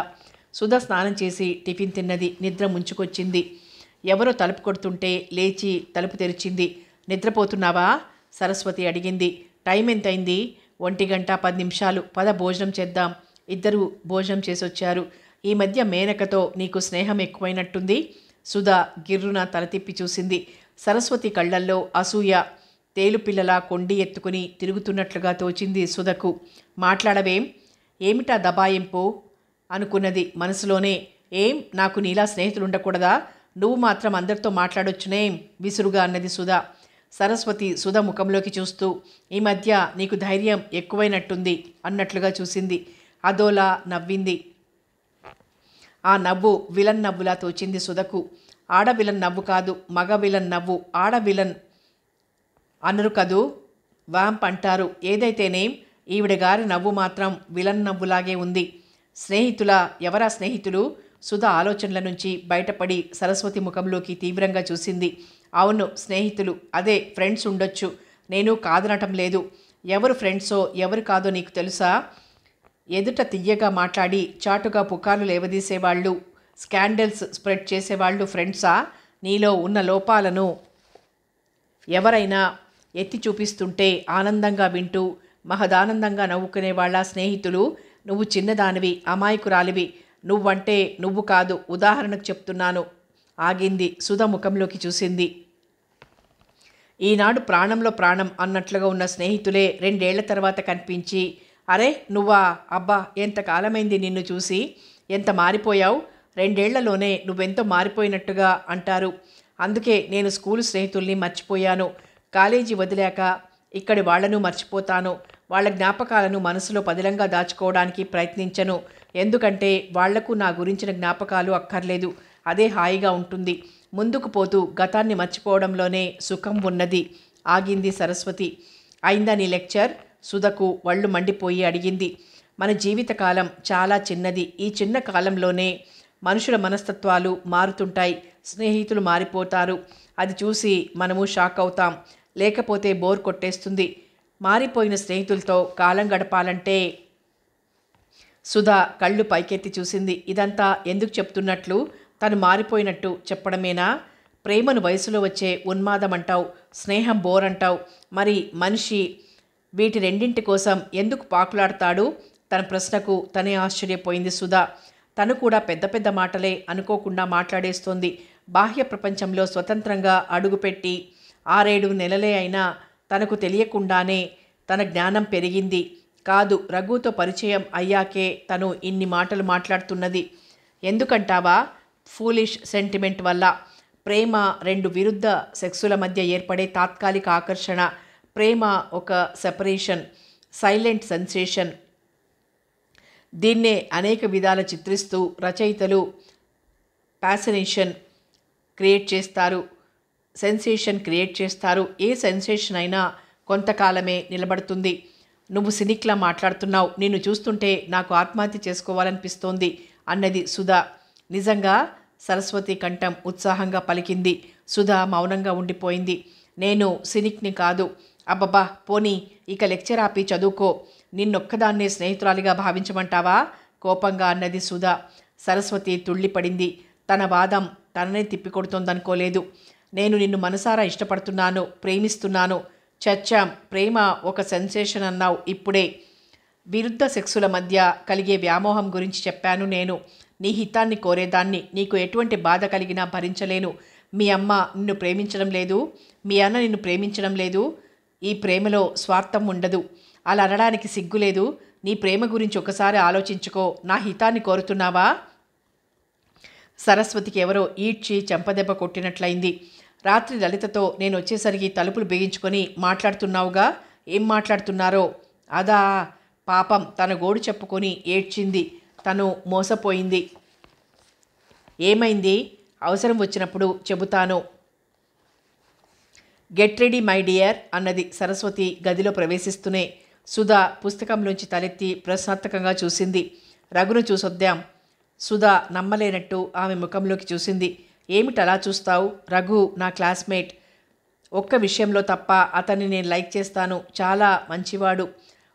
సుధ స్నానం చేసి టిఫిన్ తిన్నది. నిద్ర ముంచుకొచ్చింది. ఎవరో తలుపు కొడుతుంటే లేచి తలుపు తెరిచింది. నిద్రపోతున్నావా? సరస్వతి అడిగింది. టైం ఎంతైంది? 1:10. పద భోజనం చేద్దాం. ఇద్దరు భోజనం చేసొచ్చారు. ఈ మధ్య మేనకతో నీకు స్నేహం ఎక్కువైనట్టుంది. సుధ గిర్రున తల తిప్పి చూసింది. సరస్వతి కళ్ళల్లో అసూయ తేలుపిల్లలా కొండి ఎత్తుకుని తిరుగుతున్నట్లుగా తోచింది సుధకు. మాట్లాడవేం? ఏమిటా దబాయింపు అనుకున్నది మనసులోనే. ఏం, నాకు నీలా స్నేహితులు ఉండకూడదా? నువ్వు మాత్రం అందరితో మాట్లాడొచ్చునేం విసురుగా అన్నది సుధ. సరస్వతి సుధ ముఖంలోకి చూస్తూ, ఈ మధ్య నీకు ధైర్యం ఎక్కువైనట్టుంది అన్నట్లుగా చూసింది. అదోలా నవ్వింది. ఆ నవ్వు విలన్ నవ్వులా తోచింది సుధకు. ఆడ విలన్ నవ్వు కాదు, మగ విలన్ నవ్వు. ఆడ విలన్ అనరు కదూ, వాంప్ అంటారు. ఏదైతేనేం ఈవిడ గారి నవ్వు మాత్రం విలన్ నవ్వులాగే ఉంది. స్నేహితులా? ఎవరా స్నేహితులు? సుధ ఆలోచనల నుంచి బయటపడి సరస్వతి ముఖంలోకి తీవ్రంగా చూసింది. అవును, స్నేహితులు. అదే ఫ్రెండ్స్ ఉండొచ్చు. నేను కాదనటం లేదు. ఎవరు ఫ్రెండ్సో ఎవరు కాదో నీకు తెలుసా? ఎదుట తియ్యగా మాట్లాడి చాటుగా పుకార్లు లేవదీసేవాళ్ళు, స్కాండల్స్ స్ప్రెడ్ చేసేవాళ్ళు ఫ్రెండ్సా? నీలో ఉన్న లోపాలను ఎవరైనా ఎత్తి చూపిస్తుంటే ఆనందంగా వింటూ మహదానందంగా నవ్వుకునేవాళ్ళ స్నేహితులు? నువ్వు చిన్నదానివి, అమాయకురాలివి. నువ్వంటే నువ్వు కాదు, ఉదాహరణకు చెప్తున్నాను. ఆగింది. సుధ ముఖంలోకి చూసింది. ఈనాడు ప్రాణంలో ప్రాణం అన్నట్లుగా ఉన్న స్నేహితులే 2 ఏళ్ల తర్వాత కనిపించి, అరే నువ్వా, అబ్బా ఎంతకాలమైంది నిన్ను చూసి, ఎంత మారిపోయావు, 2 ఏళ్లలోనే నువ్వెంతో మారిపోయినట్టుగా అంటారు. అందుకే నేను స్కూలు స్నేహితుల్ని మర్చిపోయాను. కాలేజీ వదిలాక ఇక్కడి వాళ్లను మర్చిపోతాను. వాళ్ళ జ్ఞాపకాలను మనసులో పదిలంగా దాచుకోవడానికి ప్రయత్నించను. ఎందుకంటే వాళ్లకు నా గురించిన జ్ఞాపకాలు అక్కర్లేదు. అదే హాయిగా ఉంటుంది. ముందుకు పోతూ గతాన్ని మర్చిపోవడంలోనే సుఖం ఉన్నది. ఆగింది సరస్వతి. అయిందా నీ లెక్చర్? సుధకు వళ్ళు మండిపోయి అడిగింది. మన జీవితకాలం చాలా చిన్నది. ఈ చిన్న కాలంలోనే మనుషుల మనస్తత్వాలు మారుతుంటాయి, స్నేహితులు మారిపోతారు. అది చూసి మనము షాక్ అవుతాం, లేకపోతే బోర్ కొట్టేస్తుంది. మారిపోయిన స్నేహితులతో కాలం గడపాలంటే సుధ కళ్ళు పైకెత్తి చూసింది. ఇదంతా ఎందుకు చెప్తున్నట్లు? తను మారిపోయినట్టు చెప్పడమేనా? ప్రేమను వయసులో వచ్చే ఉన్మాదం అంటావు, స్నేహం బోర్ అంటావు. మరి మనిషి వీటి రెండింటి కోసం ఎందుకు పాకులాడతాడు? తన ప్రశ్నకు తనే ఆశ్చర్యపోయింది సుధా. తను కూడా పెద్ద పెద్ద మాటలే అనుకోకుండా మాట్లాడేస్తోంది. బాహ్య ప్రపంచంలో స్వతంత్రంగా అడుగుపెట్టి 6-7 నెలలే అయినా తనకు తెలియకుండానే తన జ్ఞానం పెరిగింది. కాదు, రఘుతో పరిచయం అయ్యాకే తను ఇన్ని మాటలు మాట్లాడుతున్నది. ఎందుకంటావా? ఫూలిష్ సెంటిమెంట్ వల్ల. ప్రేమ 2 విరుద్ధ సెక్సుల మధ్య ఏర్పడే తాత్కాలిక ఆకర్షణ. ప్రేమ ఒక సెపరేషన్, సైలెంట్ సెన్సేషన్. దీన్నే అనేక విధాల చిత్రిస్తూ రచయితలు ఫ్యాసినేషన్ క్రియేట్ చేస్తారు, సెన్సేషన్ క్రియేట్ చేస్తారు. ఏ సెన్సేషన్ అయినా కొంతకాలమే నిలబడుతుంది. నువ్వు సినిక్లా మాట్లాడుతున్నావు. నిన్ను చూస్తుంటే నాకు ఆత్మహత్య చేసుకోవాలనిపిస్తోంది అన్నది సుధా. నిజంగా? సరస్వతి కంఠం ఉత్సాహంగా పలికింది. సుధా మౌనంగా ఉండిపోయింది. నేను సినిక్ని కాదు. అబ్బబ్బా, పోనీ ఇక లెక్చర్ ఆపి చదువుకో. నిన్నొక్కదాన్నే స్నేహితురాలిగా భావించమంటావా? కోపంగా అన్నది సుధా. సరస్వతి తుళ్ళిపడింది. తన వాదం తననే తిప్పికొడుతోందనుకోలేదు. నేను నిన్ను మనసారా ఇష్టపడుతున్నాను, ప్రేమిస్తున్నాను. చచ్చాం. ప్రేమ ఒక సెన్సేషన్ అన్నావు ఇప్పుడే. విరుద్ధ సెక్సుల మధ్య కలిగే వ్యామోహం గురించి చెప్పాను నేను. నీ హితాన్ని కోరేదాన్ని. నీకు ఎటువంటి బాధ కలిగినా భరించలేను. మీ అమ్మ నిన్ను ప్రేమించడం లేదు, మీ అన్న నిన్ను ప్రేమించడం లేదు. ఈ ప్రేమలో స్వార్థం ఉండదు. అలా అనడానికి సిగ్గులేదు. నీ ప్రేమ గురించి ఒకసారి ఆలోచించుకో. నా హితాన్ని కోరుతున్నావా? సరస్వతికి ఎవరో ఈడ్చి చెంపదెబ్బ కొట్టినట్లయింది. రాత్రి లలితతో నేను వచ్చేసరికి తలుపులు బిగించుకొని మాట్లాడుతున్నావుగా. ఏం మాట్లాడుతున్నారో? అదా? పాపం తన గోడు చెప్పుకొని ఏడ్చింది. తను మోసపోయింది. ఏమైంది? అవసరం వచ్చినప్పుడు చెబుతాను. గెట్ రెడీ మై డియర్ అన్నది సరస్వతి గదిలో ప్రవేశిస్తూనే. సుధా పుస్తకంలోంచి తలెత్తి ప్రశ్నార్థకంగా చూసింది. రఘును చూసొద్దాం. సుధా నమ్మలేనట్టు ఆమె ముఖంలోకి చూసింది. ఏమిటలా చూస్తావు? రఘు నా క్లాస్మేట్. ఒక్క విషయంలో తప్ప అతన్ని నేను లైక్ చేస్తాను. చాలా మంచివాడు.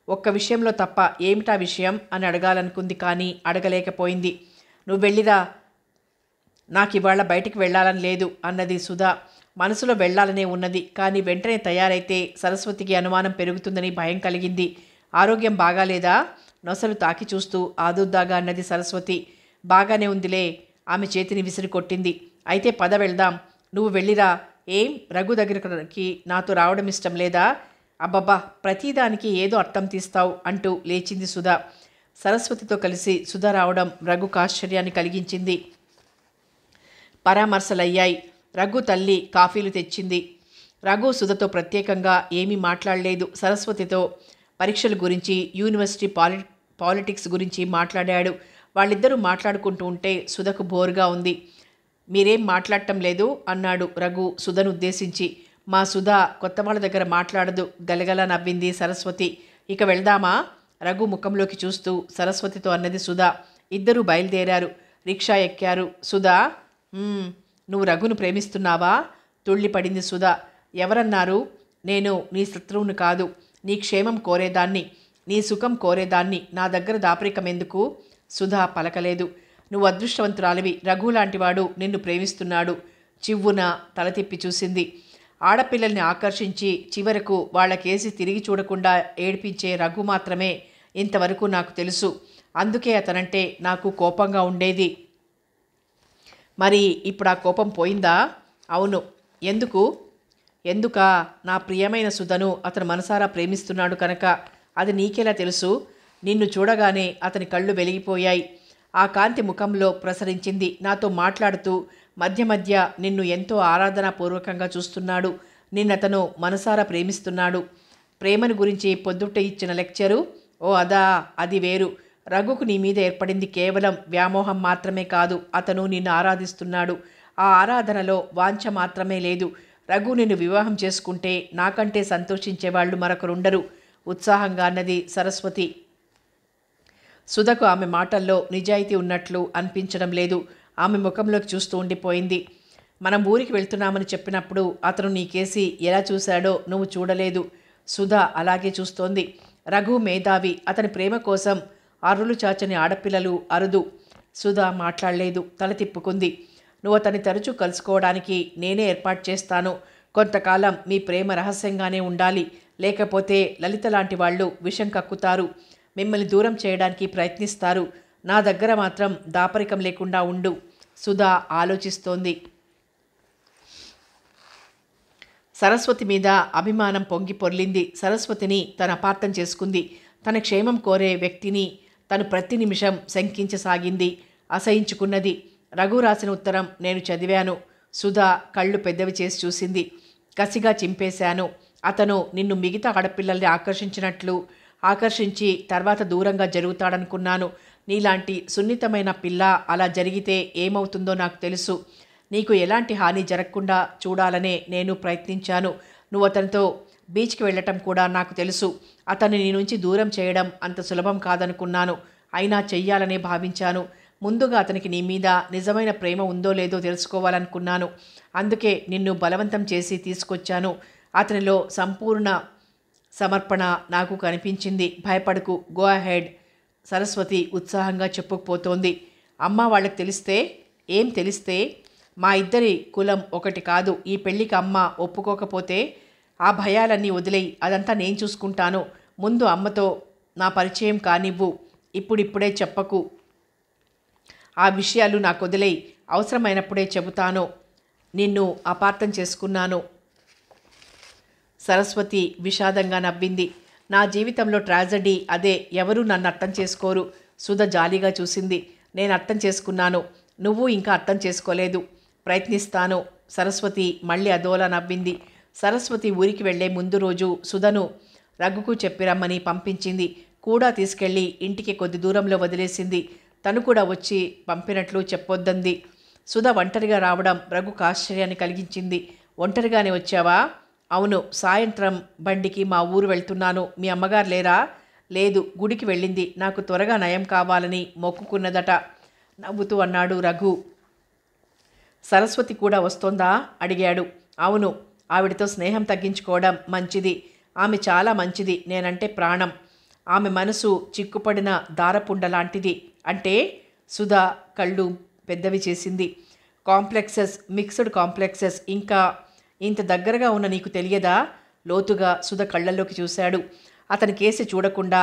ఒక్క విషయంలో తప్ప. ఏమిటా విషయం అని అడగాలనుకుంది, కానీ అడగలేకపోయింది. నువ్వు వెళ్ళిరా, నాకు ఇవాళ బయటికి వెళ్ళాలని లేదు అన్నది సుధా. మనసులో వెళ్ళాలనే ఉన్నది, కానీ వెంటనే తయారైతే సరస్వతికి అనుమానం పెరుగుతుందని భయం కలిగింది. ఆరోగ్యం బాగాలేదా? నొసలు తాకి చూస్తూ ఆదుర్దాగా అన్నది సరస్వతి. బాగానే ఉందిలే. ఆమె చేతిని విసిరి కొట్టింది. అయితే పద వెళ్దాం. నువ్వు వెళ్ళిరా. ఏం, రఘు దగ్గరికి నాతో రావడం ఇష్టం లేదా? అబ్బబ్బా, ప్రతిదానికి ఏదో అర్థం తీస్తావు అంటూ లేచింది సుధా. సరస్వతితో కలిసి సుధా రావడం రఘుకు ఆశ్చర్యాన్ని కలిగించింది. పరామర్శలయ్యాయి. రఘు తల్లి కాఫీలు తెచ్చింది. రఘు సుధతో ప్రత్యేకంగా ఏమీ మాట్లాడలేదు. సరస్వతితో పరీక్షల గురించి, యూనివర్సిటీ పాలిటిక్స్ గురించి మాట్లాడాడు. వాళ్ళిద్దరూ మాట్లాడుకుంటూ ఉంటే సుధకు బోరుగా ఉంది. మీరేం మాట్లాడటం లేదు అన్నాడు రఘు సుధను ఉద్దేశించి. మా సుధ కొత్త వాళ్ళ దగ్గర మాట్లాడదు. గలగల నవ్వింది సరస్వతి. ఇక వెళ్దామా? రఘు ముఖంలోకి చూస్తూ సరస్వతితో అన్నది సుధ. ఇద్దరూ బయలుదేరారు. రిక్షా ఎక్కారు. సుధా, నువ్వు రఘును ప్రేమిస్తున్నావా? తుళ్ళిపడింది సుధ. ఎవరన్నారు? నేను నీ శత్రువును కాదు. నీ క్షేమం కోరేదాన్ని, నీ సుఖం కోరేదాన్ని. నా దగ్గర దాపరికం ఎందుకు? సుధా పలకలేదు. నువ్వు అదృష్టవంతురాలివి. రఘు లాంటివాడు నిన్ను ప్రేమిస్తున్నాడు. చివ్వున తల తిప్పి చూసింది. ఆడపిల్లల్ని ఆకర్షించి చివరకు వాళ్ళకేసి తిరిగి చూడకుండా ఏడిపించే రఘు మాత్రమే ఇంతవరకు నాకు తెలుసు. అందుకే అతనంటే నాకు కోపంగా ఉండేది. మరి ఇప్పుడు ఆ కోపం పోయిందా? అవును. ఎందుకు? ఎందుకా? నా ప్రియమైన సుధను అతను మనసారా ప్రేమిస్తున్నాడు కనుక. అది నీకెలా తెలుసు? నిన్ను చూడగానే అతని కళ్ళు వెలిగిపోయాయి. ఆ కాంతి ముఖంలో ప్రసరించింది. నాతో మాట్లాడుతూ మధ్య మధ్య నిన్ను ఎంతో ఆరాధనాపూర్వకంగా చూస్తున్నాడు. నిన్నతను మనసారా ప్రేమిస్తున్నాడు. ప్రేమను గురించి పొద్దుట ఇచ్చిన లెక్చరు? ఓ అదా, అది వేరు. రఘుకు నీ మీద ఏర్పడింది కేవలం వ్యామోహం మాత్రమే కాదు. అతను నిన్ను ఆరాధిస్తున్నాడు. ఆ ఆరాధనలో వాంఛ మాత్రమే లేదు. రఘు నిన్ను వివాహం చేసుకుంటే నాకంటే సంతోషించేవాళ్లు మరొకరుండరు ఉత్సాహంగా అన్నది సరస్వతి. సుధకు ఆమె మాటల్లో నిజాయితీ ఉన్నట్లు అనిపించడం లేదు. ఆమె ముఖంలోకి చూస్తూ ఉండిపోయింది. మనం ఊరికి వెళ్తున్నామని చెప్పినప్పుడు అతను నీకేసి ఎలా చూశాడో నువ్వు చూడలేదు. సుధ అలాగే చూస్తోంది. రఘు మేధావి. అతని ప్రేమ కోసం అరులు చాచని ఆడపిల్లలు అరుదు. సుధ మాట్లాడలేదు. తల తిప్పుకుంది. నువ్వు అతన్ని తరచూ కలుసుకోవడానికి నేనే ఏర్పాటు చేస్తాను. కొంతకాలం మీ ప్రేమ రహస్యంగానే ఉండాలి. లేకపోతే లలిత లాంటి వాళ్ళు విషం కక్కుతారు, మిమ్మల్ని దూరం చేయడానికి ప్రయత్నిస్తారు. నా దగ్గర మాత్రం దాపరికం లేకుండా ఉండు. సుధా ఆలోచిస్తోంది. సరస్వతి మీద అభిమానం పొంగి పొర్లింది. సరస్వతిని తను అపార్థం చేసుకుంది. తన క్షేమం కోరే వ్యక్తిని తను ప్రతి నిమిషం శంకించసాగింది, అసహించుకున్నది. రఘు రాసిన ఉత్తరం నేను చదివాను. సుధా కళ్ళు పెద్దవి చేసి చూసింది. కసిగా చింపేశాను. అతను నిన్ను మిగతా ఆడపిల్లల్ని ఆకర్షించి తర్వాత దూరంగా జరుగుతాడనుకున్నాను. నీలాంటి సున్నితమైన పిల్ల అలా జరిగితే ఏమవుతుందో నాకు తెలుసు. నీకు ఎలాంటి హాని జరగకుండా చూడాలనే నేను ప్రయత్నించాను. నువ్వు అతనితో బీచ్కి వెళ్ళటం కూడా నాకు తెలుసు. అతన్ని నీ నుంచి దూరం చేయడం అంత సులభం కాదనుకున్నాను. అయినా చెయ్యాలనే భావించాను. ముందుగా అతనికి నీ మీద నిజమైన ప్రేమ ఉందో లేదో తెలుసుకోవాలనుకున్నాను. అందుకే నిన్ను బలవంతం చేసి తీసుకొచ్చాను. అతనిలో సంపూర్ణ సమర్పణ నాకు కనిపించింది. భయపడకు, గో అహెడ్. సరస్వతి ఉత్సాహంగా చెప్పుకుపోతోంది. అమ్మ వాళ్ళకి తెలిస్తే? ఏం తెలిస్తే? మా ఇద్దరి కులం ఒకటి కాదు. ఈ పెళ్ళికి అమ్మ ఒప్పుకోకపోతే ఆ భయాలన్నీ వదిలేయి. అదంతా నేను చూసుకుంటాను. ముందు అమ్మతో నా పరిచయం కానివ్వు. ఇప్పుడిప్పుడే చెప్పకు. ఆ విషయాలు నాకు వదిలేయి. అవసరమైనప్పుడే చెబుతాను. నిన్ను అపార్థం చేసుకున్నాను. సరస్వతి విషాదంగా నవ్వింది. నా జీవితంలో ట్రాజడీ అదే. ఎవరూ నన్ను అర్థం చేసుకోరు. సుధ జాలిగా చూసింది. నేను అర్థం చేసుకున్నాను. నువ్వు ఇంకా అర్థం చేసుకోలేదు. ప్రయత్నిస్తాను. సరస్వతి మళ్ళీ అదోలా నవ్వింది. సరస్వతి ఊరికి వెళ్లే ముందు రోజు సుధను రఘుకు చెప్పిరమ్మని పంపించింది. కూడా తీసుకెళ్లి ఇంటికి కొద్ది దూరంలో వదిలేసింది. తను కూడా వచ్చి పంపినట్లు చెప్పొద్దంది. సుధ ఒంటరిగా రావడం రఘుకు ఆశ్చర్యాన్ని కలిగించింది. ఒంటరిగానే వచ్చావా? అవును, సాయంత్రం బండికి మా ఊరు వెళ్తున్నాను. మీ అమ్మగారు లేరా? లేదు, గుడికి వెళ్ళింది. నాకు త్వరగా నయం కావాలని మొక్కుకున్నదట నవ్వుతూ అన్నాడు రఘు. సరస్వతి కూడా వస్తోందా? అడిగాడు. అవును, ఆవిడతో స్నేహం తగ్గించుకోవడం మంచిది. ఆమె చాలా మంచిది. నేనంటే ప్రాణం. ఆమె మనసు చిక్కుపడిన దారపుండ లాంటిది. అంటే? సుధా కళ్ళు పెద్దవి చేసింది. Complexes, mixed complexes. ఇంకా ఇంత దగ్గరగా ఉన్న నీకు తెలియదా? లోతుగా సుధ కళ్ళల్లోకి చూశాడు. అతని కేసి చూడకుండా,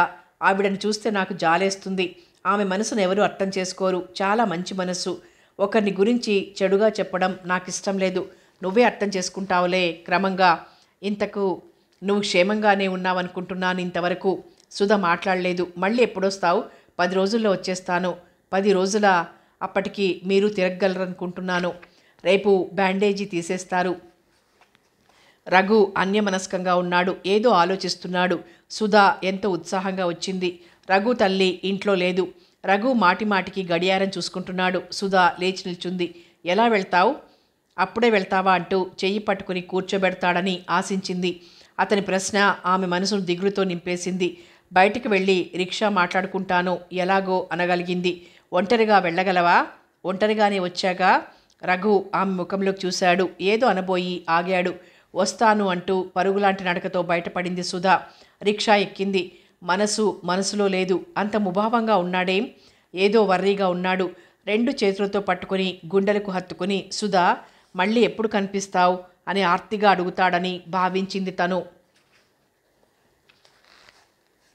ఆవిడని చూస్తే నాకు జాలేస్తుంది. ఆమె మనసును ఎవరూ అర్థం చేసుకోరు. చాలా మంచి మనసు. ఒకరిని గురించి చెడుగా చెప్పడం నాకు ఇష్టం లేదు. నువ్వే అర్థం చేసుకుంటావులే క్రమంగా. ఇంతకు నువ్వు క్షేమంగానే ఉన్నావనుకుంటున్నాను ఇంతవరకు. సుధ మాట్లాడలేదు. మళ్ళీ ఎప్పుడొస్తావు? 10 రోజుల్లో వచ్చేస్తాను. 10 రోజుల? అప్పటికి మీరు తిరగగలరనుకుంటున్నాను. రేపు బ్యాండేజీ తీసేస్తారు. రఘు అన్యమనస్కంగా ఉన్నాడు. ఏదో ఆలోచిస్తున్నాడు. సుధా ఎంతో ఉత్సాహంగా వచ్చింది. రఘు తల్లి ఇంట్లో లేదు. రఘు మాటిమాటికి గడియారం చూసుకుంటున్నాడు. సుధా లేచి నిల్చుంది. ఎలా వెళ్తావు? అప్పుడే వెళ్తావా అంటూ చెయ్యి పట్టుకుని కూర్చోబెడతాడని ఆశించింది. అతని ప్రశ్న ఆమె మనసును దిగులుతో నింపేసింది. బయటికి వెళ్ళి రిక్షా మాట్లాడుకుంటాను ఎలాగో అనగలిగింది. ఒంటరిగా వెళ్ళగలవా? ఒంటరిగానే వచ్చాక. రఘు ఆమె ముఖంలోకి చూశాడు. ఏదో అనబోయి ఆగాడు. వస్తాను అంటూ పరుగులాంటి నడకతో బయటపడింది సుధా. రిక్షా ఎక్కింది. మనసులో లేదు. అంత ముభావంగా ఉన్నాడేం? ఏదో వర్రీగా ఉన్నాడు. 2 చేతులతో పట్టుకుని గుండెలకు హత్తుకుని, సుధా మళ్ళీ ఎప్పుడు కనిపిస్తావు అని ఆర్తిగా అడుగుతాడని భావించింది తను.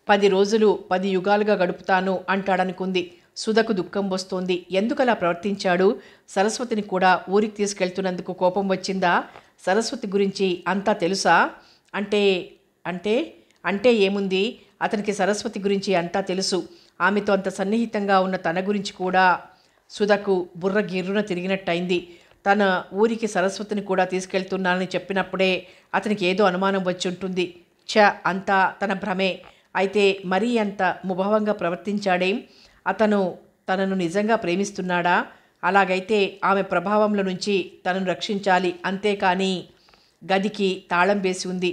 10 రోజులు 10 యుగాలుగా గడుపుతాను అంటాడనుకుంది. సుధకు దుఃఖం వస్తోంది. ఎందుకలా ప్రవర్తించాడు? సరస్వతిని కూడా ఊరికి తీసుకెళ్తున్నందుకు కోపం వచ్చిందా? సరస్వతి గురించి అంతా తెలుసా? అంటే ఏముంది? అతనికి సరస్వతి గురించి అంతా తెలుసు. ఆమెతో అంత సన్నిహితంగా ఉన్న తన గురించి కూడా. సుధకు బుర్ర గిర్రున తిరిగినట్టయింది. తన ఊరికి సరస్వతిని కూడా తీసుకెళ్తున్నానని చెప్పినప్పుడే అతనికి ఏదో అనుమానం వచ్చి ఉంటుంది. అంతా తన భ్రమే. అయితే మరీ అంత ముభావంగా ప్రవర్తించాడేం? అతను తనను నిజంగా ప్రేమిస్తున్నాడా? అలాగైతే ఆమె ప్రభావంలో నుంచి తనను రక్షించాలి. అంతేకాని గదికి తాళం వేసి ఉంది.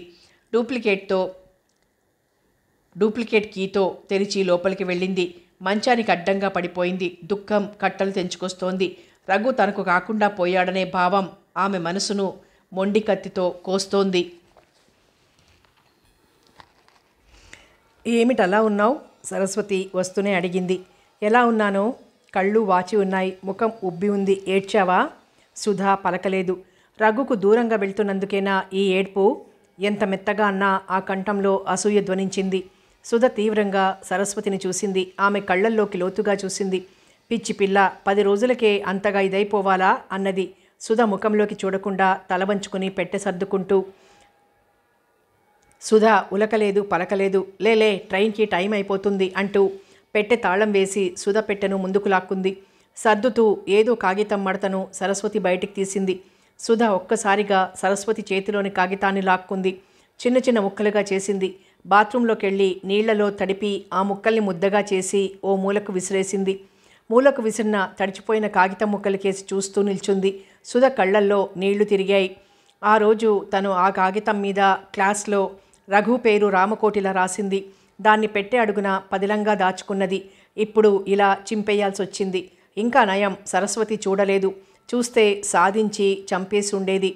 డూప్లికేట్ కీతో తెరిచి లోపలికి వెళ్ళింది. మంచానికి అడ్డంగా పడిపోయింది. దుఃఖం కట్టలు తెంచుకొస్తోంది. రఘు తనకు కాకుండా పోయాడనే భావం ఆమె మనసును మొండి కత్తితో కోస్తోంది. ఏమిటలా ఉన్నావు? సరస్వతి వస్తూనే అడిగింది. ఎలా ఉన్నానో? కళ్ళు వాచి ఉన్నాయి. ముఖం ఉబ్బి ఉంది. ఏడ్చావా? సుధా పలకలేదు. రఘుకు దూరంగా వెళ్తున్నందుకేనా ఈ ఏడ్పు? ఎంత మెత్తగా అన్నా ఆ కంఠంలో అసూయ ధ్వనించింది. సుధ తీవ్రంగా సరస్వతిని చూసింది. ఆమె కళ్ళల్లోకి లోతుగా చూసింది. పిచ్చి పిల్ల, 10 రోజులకే అంతగా ఇదైపోవాలా అన్నది. సుధ ముఖంలోకి చూడకుండా తల వంచుకుని పెట్టె సర్దుకుంటూ. సుధ ఉలకలేదు, పలకలేదు. లేలే, ట్రైన్కి టైం అయిపోతుంది అంటూ పెట్టె తాళం వేసి సుధ పెట్టెను ముందుకు లాక్కుంది. సర్దుతూ ఏదో కాగితం మడతను సరస్వతి బయటికి తీసింది. సుధ ఒక్కసారిగా సరస్వతి చేతిలోని కాగితాన్ని లాక్కుంది. చిన్న చిన్న ముక్కలుగా చేసింది. బాత్రూంలోకి వెళ్ళి నీళ్లలో తడిపి ఆ ముక్కల్ని ముద్దగా చేసి ఓ మూలకు విసిరేసింది. మూలకు విసిరిన తడిచిపోయిన కాగితం ముక్కలకేసి చూస్తూ నిల్చుంది. సుధ కళ్ళల్లో నీళ్లు తిరిగాయి. ఆ రోజు తను ఆ కాగితం మీద క్లాస్లో రఘు పేరు రామకోటిలా రాసింది. దాన్ని పెట్టే అడుగున పదిలంగా దాచుకున్నది. ఇప్పుడు ఇలా చింపేయాల్సి వచ్చింది. ఇంకా నయం, సరస్వతి చూడలేదు. చూస్తే సాధించి చంపేసి ఉండేది.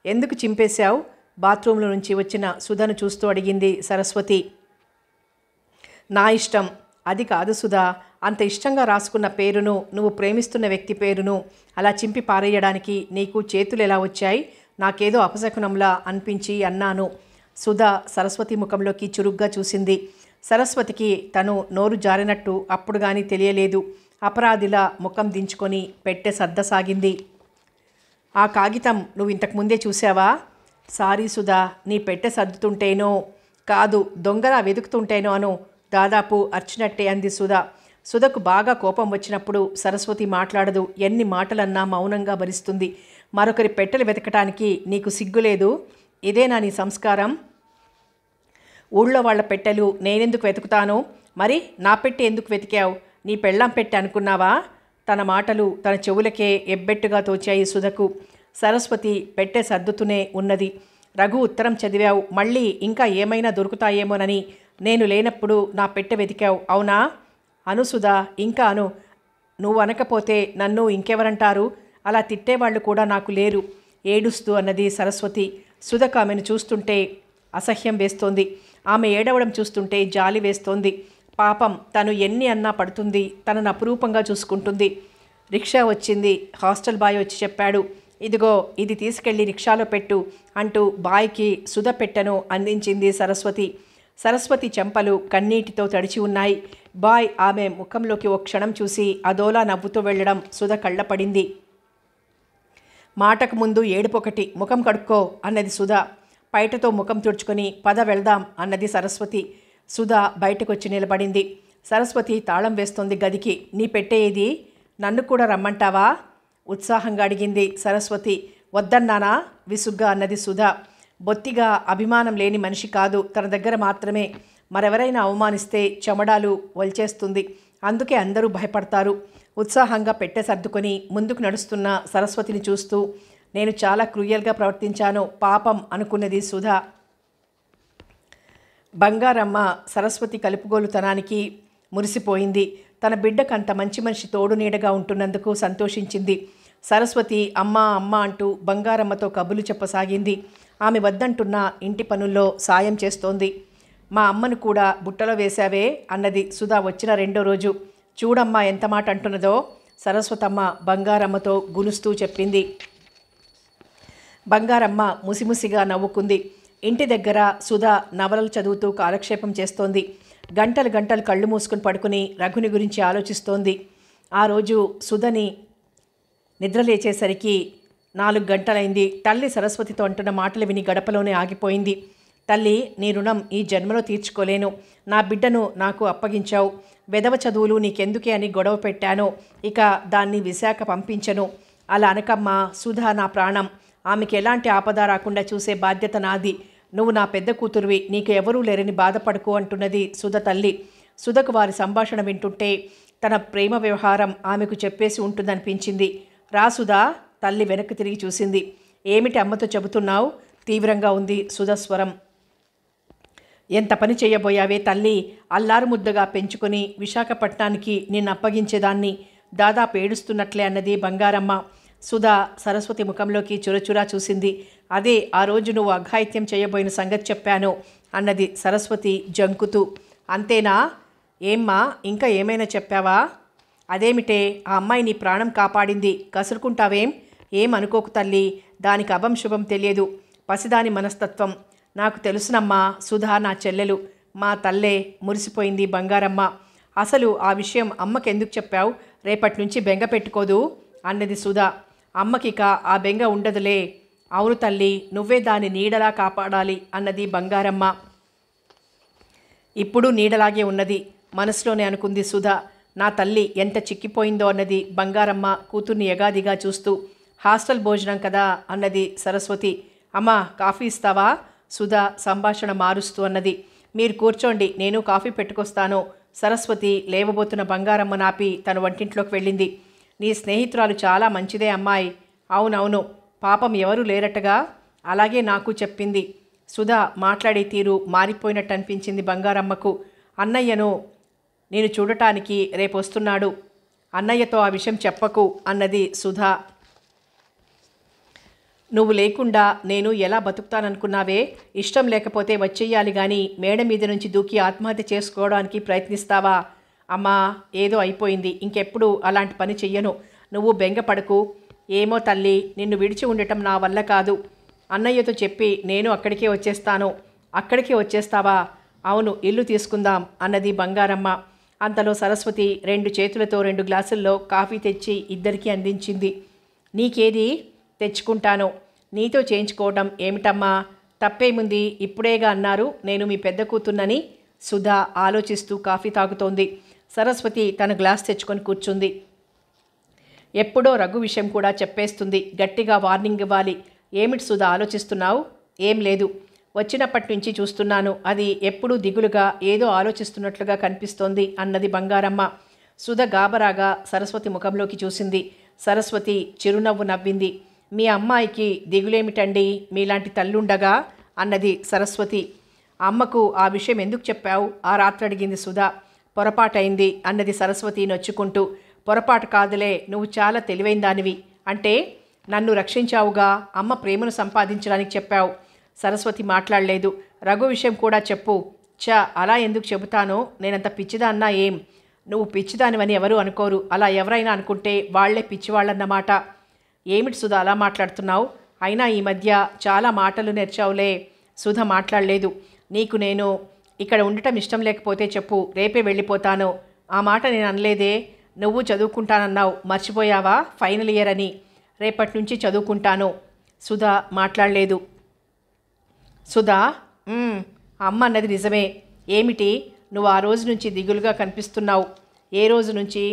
ఎందుకు చింపేశావు? బాత్రూంలో నుంచి వచ్చిన సుధను చూస్తూ అడిగింది సరస్వతి. నా ఇష్టం. అది కాదు సుధా, అంత ఇష్టంగా రాసుకున్న పేరును, నువ్వు ప్రేమిస్తున్న వ్యక్తి పేరును అలా చింపి పారేయడానికి నీకు చేతులు ఎలా వచ్చాయి? నాకేదో అపశకునంలా అనిపించి అన్నాను. సుధ సరస్వతి ముఖంలోకి చురుగ్గా చూసింది. సరస్వతికి తను నోరు జారినట్టు అప్పుడు కానీ తెలియలేదు. అపరాధిలా ముఖం దించుకొని పెట్టె సర్దసాగింది. ఆ కాగితం నువ్వు ఇంతకుముందే చూసావా? సారీ సుధా, నీ పెట్టె సర్దుతుంటేనో కాదు, దొంగలా వెతుకుతుంటేనో అను దాదాపు అర్చినట్టే అంది సుధ. సుధకు బాగా కోపం వచ్చినప్పుడు సరస్వతి మాట్లాడదు. ఎన్ని మాటలన్నా మౌనంగా భరిస్తుంది. మరొకరి పెట్టెలు వెతకటానికి నీకు సిగ్గులేదు? ఇదేనా నీ సంస్కారం? ఊళ్ళో వాళ్ళ పెట్టెలు నేనెందుకు వెతుకుతాను? మరి నా పెట్టె ఎందుకు వెతికావు? నీ పెళ్ళాం పెట్టె అనుకున్నావా? తన మాటలు తన చెవులకే ఎబ్బెట్టుగా తోచాయి సుధకు. సరస్వతి పెట్టె సర్దుతూనే ఉన్నది. రఘు ఉత్తరం చదివావు, మళ్ళీ ఇంకా ఏమైనా దొరుకుతాయేమోనని నేను లేనప్పుడు నా పెట్టె వెతికావు, అవునా? అను సుధా, ఇంకా అను. నువ్వు అనకపోతే నన్ను ఇంకెవరంటారు? అలా తిట్టేవాళ్ళు కూడా నాకు లేరు ఏడుస్తూ అన్నది సరస్వతి. సుధకు ఆమెను చూస్తుంటే అసహ్యం వేస్తోంది. ఆమె ఏడవడం చూస్తుంటే జాలి వేస్తోంది. పాపం, తను ఎన్ని అన్నా పడుతుంది. తనను అపురూపంగా చూసుకుంటుంది. రిక్షా వచ్చింది. హాస్టల్ బాయ్ వచ్చి చెప్పాడు, ఇదిగో ఇది తీసుకెళ్ళి రిక్షాలో పెట్టు అంటూ బాయ్కి సుధ పెట్టెను అందించింది సరస్వతి. సరస్వతి చెంపలు కన్నీటితో తడిచి ఉన్నాయి. బాయ్ ఆమె ముఖంలోకి ఓ క్షణం చూసి అదోలా నవ్వుతూ వెళ్ళడం సుధ కళ్ళపడింది. మాటకు ముందు ఏడుపొకటి, ముఖం కడుక్కో అన్నది సుధ. పైటతో ముఖం తుడుచుకొని పద వెళ్దాం అన్నది సరస్వతి. సుధ బయటకొచ్చి నిలబడింది. సరస్వతి తాళం వేస్తోంది గదికి. నీ పెట్టేది? నన్ను కూడా రమ్మంటావా? ఉత్సాహంగా అడిగింది సరస్వతి. వద్దన్నానా? విసుగ్గా అన్నది సుధ. బొత్తిగా అభిమానం లేని మనిషి కాదు, తన దగ్గర మాత్రమే. మరెవరైనా అవమానిస్తే చెమడాలు వల్చేస్తుంది. అందుకే అందరూ భయపడతారు. ఉత్సాహంగా పెట్టె సర్దుకొని ముందుకు నడుస్తున్న సరస్వతిని చూస్తూ నేను చాలా క్రూయల్గా ప్రవర్తించాను, పాపం అనుకున్నది సుధ. బంగారమ్మ సరస్వతి కలుపుగోలుతనానికి మురిసిపోయింది. తన బిడ్డకంత మంచి మనిషి తోడు నీడగా ఉంటున్నందుకు సంతోషించింది. సరస్వతి అమ్మ అమ్మ అంటూ బంగారమ్మతో కబుర్లు చెప్పసాగింది. ఆమె వద్దంటున్న ఇంటి పనుల్లో సాయం చేస్తోంది. మా అమ్మను కూడా బుట్టలో వేశావే అన్నది సుధ వచ్చిన రెండో రోజు. చూడమ్మా ఎంత మాట అంటున్నదో సరస్వతమ్మ బంగారమ్మతో గునుస్తూ చెప్పింది. బంగారమ్మ ముసిముసిగా నవ్వుకుంది. ఇంటి దగ్గర సుధ నవలలు చదువుతూ కాలక్షేపం చేస్తోంది. గంటలు గంటలు కళ్ళు మూసుకుని పడుకుని రఘుని గురించి ఆలోచిస్తోంది. ఆ రోజు సుధని నిద్రలేచేసరికి 4 గంటలైంది. తల్లి సరస్వతితో అంటున్న మాటలు విని గడపలోనే ఆగిపోయింది. తల్లి, నీ రుణం ఈ జన్మలో తీర్చుకోలేను. నా బిడ్డను నాకు అప్పగించావు. వెధవ చదువులు నీకెందుకే అని గొడవ పెట్టాను. ఇక దాన్ని విశాఖ పంపించను. అలా అనకమ్మా, సుధా నా ప్రాణం. ఆమెకి ఎలాంటి ఆపద రాకుండా చూసే బాధ్యత నాది. నువ్వు నా పెద్ద కూతురువి, నీకు ఎవరూ లేరని బాధపడుకో అంటున్నది సుధ తల్లి. సుధకు వారి సంభాషణ వింటుంటే తన ప్రేమ వ్యవహారం ఆమెకు చెప్పేసి ఉంటుందనిపించింది. రా సుధా. తల్లి వెనక్కి తిరిగి చూసింది. ఏమిటి అమ్మతో చెబుతున్నావు? తీవ్రంగా ఉంది సుధ స్వరం. ఎంత పని చేయబోయావే తల్లి? అల్లారు ముద్దగా పెంచుకొని విశాఖపట్నానికి నిన్ను అప్పగించేదాన్ని. దాదాపు ఏడుస్తున్నట్లే అన్నది బంగారమ్మ. సుధా సరస్వతి ముఖంలోకి చురచురా చూసింది. అదే ఆ రోజు నువ్వు అఘాయిత్యం చేయబోయిన సంగతి చెప్పాను అన్నది సరస్వతి జంకుతూ. అంతేనా? ఏమ్మా, ఇంకా ఏమైనా చెప్పావా? అదేమిటే, ఆ అమ్మాయి నీ ప్రాణం కాపాడింది, కసురుకుంటావేం? ఏమనుకోకు తల్లి, దానికి అభం శుభం తెలియదు. పసిదాని మనస్తత్వం నాకు తెలుసునమ్మా. సుధా నా చెల్లెలు, మా తల్లే. మురిసిపోయింది బంగారమ్మ. అసలు ఆ విషయం అమ్మకెందుకు చెప్పావు? రేపటి నుంచి బెంగ పెట్టుకోదు అన్నది సుధా. అమ్మకిక ఆ బెంగ ఉండదులే. అవును తల్లి, నువ్వే దాని నీడలా కాపాడాలి అన్నది బంగారమ్మ. ఇప్పుడు నీడలాగే ఉన్నది మనసులోనే అనుకుంది సుధా. నా తల్లి ఎంత చిక్కిపోయిందో అన్నది బంగారమ్మ కూతుర్ని యగాదిగా చూస్తూ. హాస్టల్ భోజనం కదా అన్నది సరస్వతి. అమ్మా, కాఫీ ఇస్తావా? సుధా సంభాషణ మారుస్తూ అన్నది. మీరు కూర్చోండి, నేను కాఫీ పెట్టుకొస్తాను. సరస్వతి లేవబోతున్న బంగారమ్మ నాపి తన వంటింట్లోకి వెళ్ళింది. నీ స్నేహితురాలు చాలా మంచిదే అమ్మాయి. అవునవును, పాపం ఎవరూ లేరటగా. అలాగే నాకు చెప్పింది. సుధా మాట్లాడే తీరు మారిపోయినట్టు అనిపించింది బంగారమ్మకు. అన్నయ్యను నేను చూడటానికి రేపు వస్తున్నాడు. అన్నయ్యతో ఆ విషయం చెప్పకు అన్నది సుధా. నువ్వు లేకుండా నేను ఎలా బతుకుతాననుకున్నావే? ఇష్టం లేకపోతే వచ్చేయాలి కానీ మేడ మీద నుంచి దూకి ఆత్మహత్య చేసుకోవడానికి ప్రయత్నిస్తావా? అమ్మా, ఏదో అయిపోయింది, ఇంకెప్పుడు అలాంటి పని చెయ్యను. నువ్వు బెంగపడకు. ఏమో తల్లి, నిన్ను విడిచి ఉండటం నా వల్ల కాదు. అన్నయ్యతో చెప్పి నేను అక్కడికే వచ్చేస్తాను. అక్కడికే వచ్చేస్తావా? అవును, ఇల్లు తీసుకుందాం అన్నది బంగారమ్మ. అంతలో సరస్వతి 2 చేతులతో 2 గ్లాసుల్లో కాఫీ తెచ్చి ఇద్దరికీ అందించింది. నీకేది? తెచ్చుకుంటాను. నీతో చేయించుకోవడం ఏమిటమ్మా? తప్పేముంది, ఇప్పుడేగా అన్నారు నేను మీ పెద్ద కూతున్నని. సుధా ఆలోచిస్తూ కాఫీ తాగుతోంది. సరస్వతి తన గ్లాస్ తెచ్చుకొని కూర్చుంది. ఎప్పుడో రఘు విషయం కూడా చెప్పేస్తుంది. గట్టిగా వార్నింగ్ ఇవ్వాలి. ఏమిటి సుధా ఆలోచిస్తున్నావు? ఏం లేదు, వచ్చినప్పటి నుంచి చూస్తున్నాను. అది ఎప్పుడూ దిగులుగా ఏదో ఆలోచిస్తున్నట్లుగా కనిపిస్తోంది అన్నది బంగారమ్మ. సుధ గాబరాగా సరస్వతి ముఖంలోకి చూసింది. సరస్వతి చిరునవ్వు నవ్వింది. మీ అమ్మాయికి దిగులేమిటండి, మీలాంటి తల్లుండగా అన్నది సరస్వతి. అమ్మకు ఆ విషయం ఎందుకు చెప్పావు? ఆ రాత్రి అడిగింది సుధ. పొరపాటైంది అన్నది సరస్వతి నొచ్చుకుంటూ. పొరపాటు కాదులే, నువ్వు చాలా తెలివైన దానివి. అంటే నన్ను రక్షించావుగా, అమ్మ ప్రేమను సంపాదించడానికి చెప్పావు. సరస్వతి మాట్లాడలేదు. రఘు విషయం కూడా చెప్పు. అలా ఎందుకు చెబుతాను? నేనంత పిచ్చిదాన్నా ఏం? నువ్వు పిచ్చిదానివని ఎవరు అనుకోరు. అలా ఎవరైనా అనుకుంటే వాళ్లే పిచ్చివాళ్ళన్నమాట. ఏమిటి సుధ అలా మాట్లాడుతున్నావు? అయినా ఈ మధ్య చాలా మాటలు నేర్చావులే. సుధ మాట్లాడలేదు. నీకు నేను ఇక్కడ ఉండటం ఇష్టం లేకపోతే చెప్పు, రేపే వెళ్ళిపోతాను. ఆ మాట నేను అనలేదే. నువ్వు చదువుకుంటానన్నావు, మర్చిపోయావా? ఫైనల్ ఇయర్ అని. రేపటి నుంచి చదువుకుంటాను. సుధ మాట్లాడలేదు. సుధా, అమ్మ అన్నది నిజమే. ఏమిటి, నువ్వు ఆ రోజు నుంచి దిగులుగా కనిపిస్తున్నావు? ఏ రోజు నుంచి?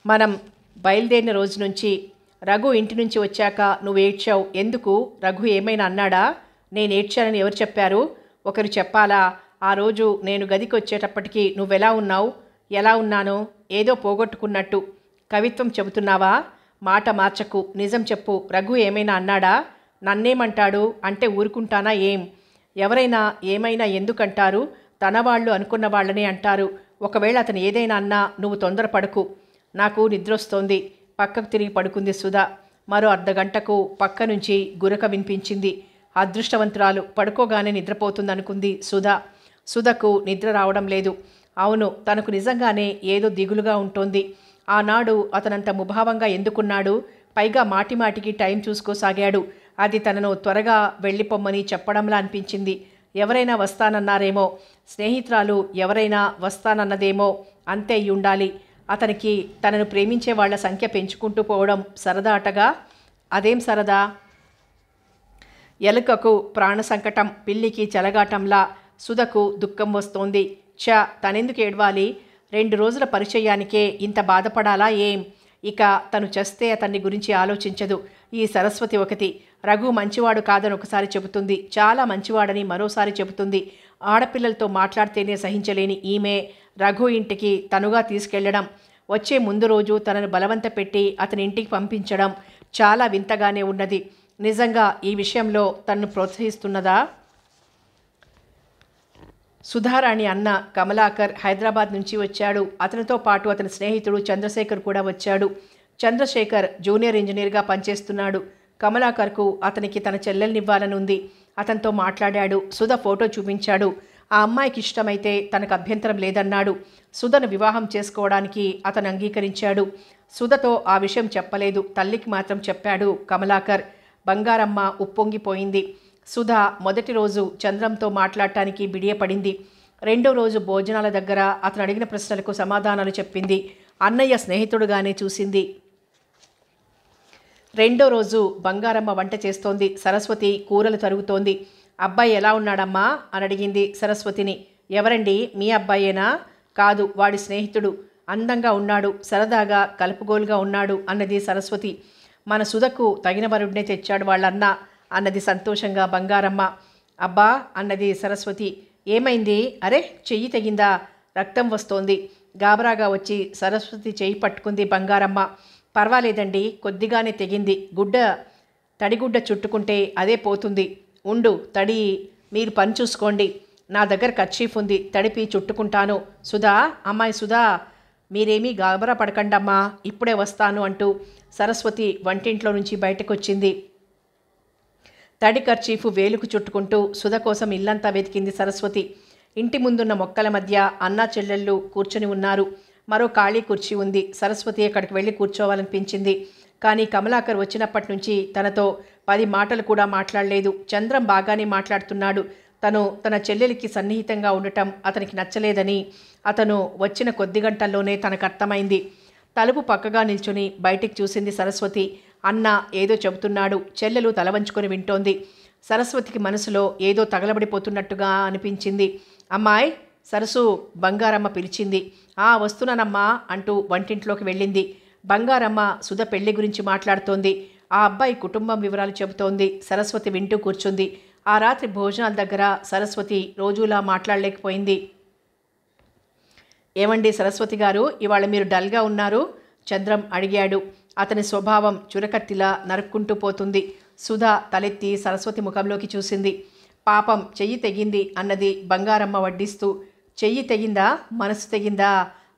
మనం బయలుదేరిన రోజు నుంచి. రఘు ఇంటి నుంచి వచ్చాక నువ్వు ఏడ్చావు. ఎందుకు? రఘు ఏమైనా అన్నాడా? నేను ఏడ్చానని ఎవరు చెప్పారు? ఒకరు చెప్పాలా? ఆ రోజు నేను గదికి వచ్చేటప్పటికి నువ్వెలా ఉన్నావు? ఎలా ఉన్నాను? ఏదో పోగొట్టుకున్నట్టు. కవిత్వం చెబుతున్నావా? మాట మార్చకు, నిజం చెప్పు. రఘు ఏమైనా అన్నాడా? నన్నేమంటాడు అంటే ఊరుకుంటానా ఏం? ఎవరైనా ఏమైనా ఎందుకంటారు? తన వాళ్ళు అనుకున్న వాళ్ళనే అంటారు. ఒకవేళ అతను ఏదైనా అన్నా నువ్వు తొందరపడకు. నాకు నిద్రొస్తోంది. పక్కకు తిరిగి పడుకుంది సుధ. మరో అర్ధగంటకు పక్క నుంచి గురక వినిపించింది. అదృష్టవంతురాలు, పడుకోగానే నిద్రపోతుందనుకుంది సుధ. సుధకు నిద్ర రావడం లేదు. అవును, తనకు నిజంగానే ఏదో దిగులుగా ఉంటోంది. ఆనాడు అతనంత ముభావంగా ఎందుకున్నాడు? పైగా మాటిమాటికి టైం చూసుకోసాగాడు. అది తనను త్వరగా వెళ్ళిపోమ్మని చెప్పడంలా అనిపించింది. ఎవరైనా వస్తానన్నారేమో, స్నేహితురాలు ఎవరైనా వస్తానన్నదేమో. అంతే అయి ఉండాలి. అతనికి తనను ప్రేమించే వాళ్ల సంఖ్య పెంచుకుంటూ పోవడం సరదా అటగా. అదేం సరదా? ఎలుకకు ప్రాణ సంకటం, పిల్లికి చెలగాటంలా. సుధకు దుఃఖం వస్తోంది. తనెందుకు ఏడవాలి? 2 రోజుల పరిచయానికే ఇంత బాధపడాలా ఏం? ఇక తను చస్తే అతన్ని గురించి ఆలోచించదు. ఈ సరస్వతి ఒకటి. రఘు మంచివాడు కాదని ఒకసారి చెబుతుంది, చాలా మంచివాడని మరోసారి చెబుతుంది. ఆడపిల్లలతో మాట్లాడితేనే సహించలేని ఈమె రఘు ఇంటికి తనుగా తీసుకెళ్లడం, వచ్చే ముందు రోజు తనను బలవంత పెట్టి అతని ఇంటికి పంపించడం చాలా వింతగానే ఉన్నది. నిజంగా ఈ విషయంలో తన్ను ప్రోత్సహిస్తున్నదా? సుధారాణి అన్న కమలాకర్ హైదరాబాద్ నుంచి వచ్చాడు. అతనితో పాటు అతని స్నేహితుడు చంద్రశేఖర్ కూడా వచ్చాడు. చంద్రశేఖర్ జూనియర్ ఇంజనీర్గా పనిచేస్తున్నాడు. కమలాకర్కు అతనికి తన చెల్లెల్నివ్వాలని ఉంది. అతనితో మాట్లాడాడు. సుధ ఫోటో చూపించాడు. ఆ అమ్మాయికి ఇష్టమైతే తనకు అభ్యంతరం లేదన్నాడు. సుధను వివాహం చేసుకోవడానికి అతను అంగీకరించాడు. సుధతో ఆ విషయం చెప్పలేదు. తల్లికి మాత్రం చెప్పాడు కమలాకర్. బంగారమ్మ ఉప్పొంగిపోయింది. సుధ మొదటి రోజు చంద్రంతో మాట్లాడటానికి బిడియపడింది. రెండో రోజు భోజనాల దగ్గర అతను అడిగిన ప్రశ్నలకు సమాధానాలు చెప్పింది. అన్నయ్య స్నేహితుడుగానే చూసింది. రెండో రోజు బంగారమ్మ వంట చేస్తోంది. సరస్వతి కూరలు తరుగుతోంది. అబ్బాయి ఎలా ఉన్నాడమ్మా అని అడిగింది సరస్వతిని. ఎవరండి, మీ అబ్బాయేనా? కాదు, వాడి స్నేహితుడు. అందంగా ఉన్నాడు, సరదాగా కలుపుగోలుగా ఉన్నాడు అన్నది సరస్వతి. మన సుధకు తగిన వరుడినే తెచ్చాడు వాళ్ళన్న అన్నది సంతోషంగా బంగారమ్మ. అబ్బా అన్నది సరస్వతి. ఏమైంది? అరే, చెయ్యి తెగిందా? రక్తం వస్తోంది. గాబరాగా వచ్చి సరస్వతి చెయ్యి పట్టుకుంది బంగారమ్మ. పర్వాలేదండి, కొద్దిగానే తెగింది. తడిగుడ్డ చుట్టుకుంటే అదే పోతుంది. ఉండు, మీరు పని చూసుకోండి. నా దగ్గర కర్చీఫ్ ఉంది, తడిపి చుట్టుకుంటాను. సుధా, అమ్మాయి సుధా, మీరేమీ గాబరా పడకండమ్మా, ఇప్పుడే వస్తాను అంటూ సరస్వతి వంటింట్లో నుంచి బయటకొచ్చింది. తడి కర్చీఫ్ వేలుకు చుట్టుకుంటూ సుధ కోసం ఇల్లంతా వెతికింది సరస్వతి. ఇంటి ముందున్న మొక్కల మధ్య అన్నా చెల్లెళ్ళు కూర్చొని ఉన్నారు. మరో ఖాళీ కుర్చీ ఉంది. సరస్వతి అక్కడికి వెళ్ళి కూర్చోవాలనిపించింది. కానీ కమలాకర్ వచ్చినప్పటి నుంచి తనతో 10 మాటలు కూడా మాట్లాడలేదు. చంద్రం బాగానే మాట్లాడుతున్నాడు. తన చెల్లెలికి సన్నిహితంగా ఉండటం అతనికి నచ్చలేదని అతను వచ్చిన కొద్ది గంటల్లోనే తనకు అర్థమైంది. తలుపు పక్కగా నిల్చుని బయటికి చూసింది సరస్వతి. అన్న ఏదో చెబుతున్నాడు. చెల్లెలు తల వంచుకొని వింటోంది. సరస్వతికి మనసులో ఏదో తగలబడిపోతున్నట్టుగా అనిపించింది. అమ్మాయ్, సరసు, బంగారమ్మ పిలిచింది. వస్తున్నానమ్మా అంటూ వంటింట్లోకి వెళ్ళింది. బంగారమ్మ సుధ పెళ్లి గురించి మాట్లాడుతోంది. ఆ అబ్బాయి కుటుంబం వివరాలు చెబుతోంది. సరస్వతి వింటూ కూర్చుంది. ఆ రాత్రి భోజనాల దగ్గర సరస్వతి రోజులా మాట్లాడలేకపోయింది. ఏమండి సరస్వతి గారు, ఇవాళ మీరు డల్గా ఉన్నారు? చంద్రం అడిగాడు. అతని స్వభావం చురకత్తిలా నరుక్కుంటూ పోతుంది. సుధ తలెత్తి సరస్వతి ముఖంలోకి చూసింది. పాపం, చెయ్యి తెగింది అన్నది బంగారమ్మ వడ్డిస్తూ. చెయ్యి తెగిందా, మనసు తెగిందా?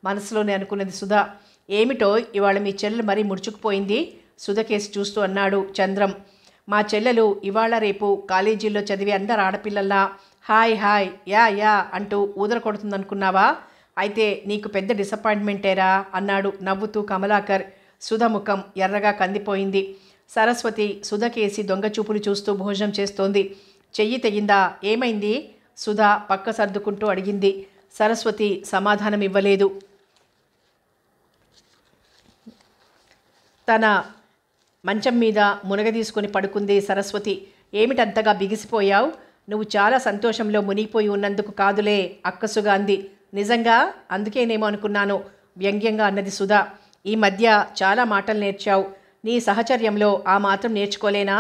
మనసులోనే అనుకున్నది సుధ. ఏమిటో ఇవాళ మీ చెల్లెలు మరీ ముడుచుకుపోయింది సుధ కేసి చూస్తూ అన్నాడు చంద్రం. మా చెల్లెలు ఇవాళ రేపు కాలేజీల్లో చదివి అందరు ఆడపిల్లల్లా హాయ్ హాయ్ యా యా అంటూ ఊదర కొడుతుందనుకున్నావా? అయితే నీకు పెద్ద డిసప్పాయింట్మెంటేరా అన్నాడు నవ్వుతూ కమలాకర్. సుధ ముఖం ఎర్రగా కందిపోయింది. సరస్వతి సుధ కేసి దొంగ చూపులు చూస్తూ భోజనం చేస్తోంది. చెయ్యి తెగిందా? ఏమైంది? సుధ పక్క సర్దుకుంటూ అడిగింది. సరస్వతి సమాధానం ఇవ్వలేదు. తన మంచం మీద మునగదీసుకొని పడుకుంది సరస్వతి. ఏమిటంతగా బిగిసిపోయావు? నువ్వు చాలా సంతోషంలో మునిగిపోయి ఉన్నందుకు కాదులే అక్కసుగా అంది. నిజంగా? అందుకేనేమో అనుకున్నాను వ్యంగ్యంగా అన్నది సుధ. ఈ మధ్య చాలా మాటలు నేర్చావు. నీ సహచర్యంలో ఆ మాత్రం నేర్చుకోలేనా?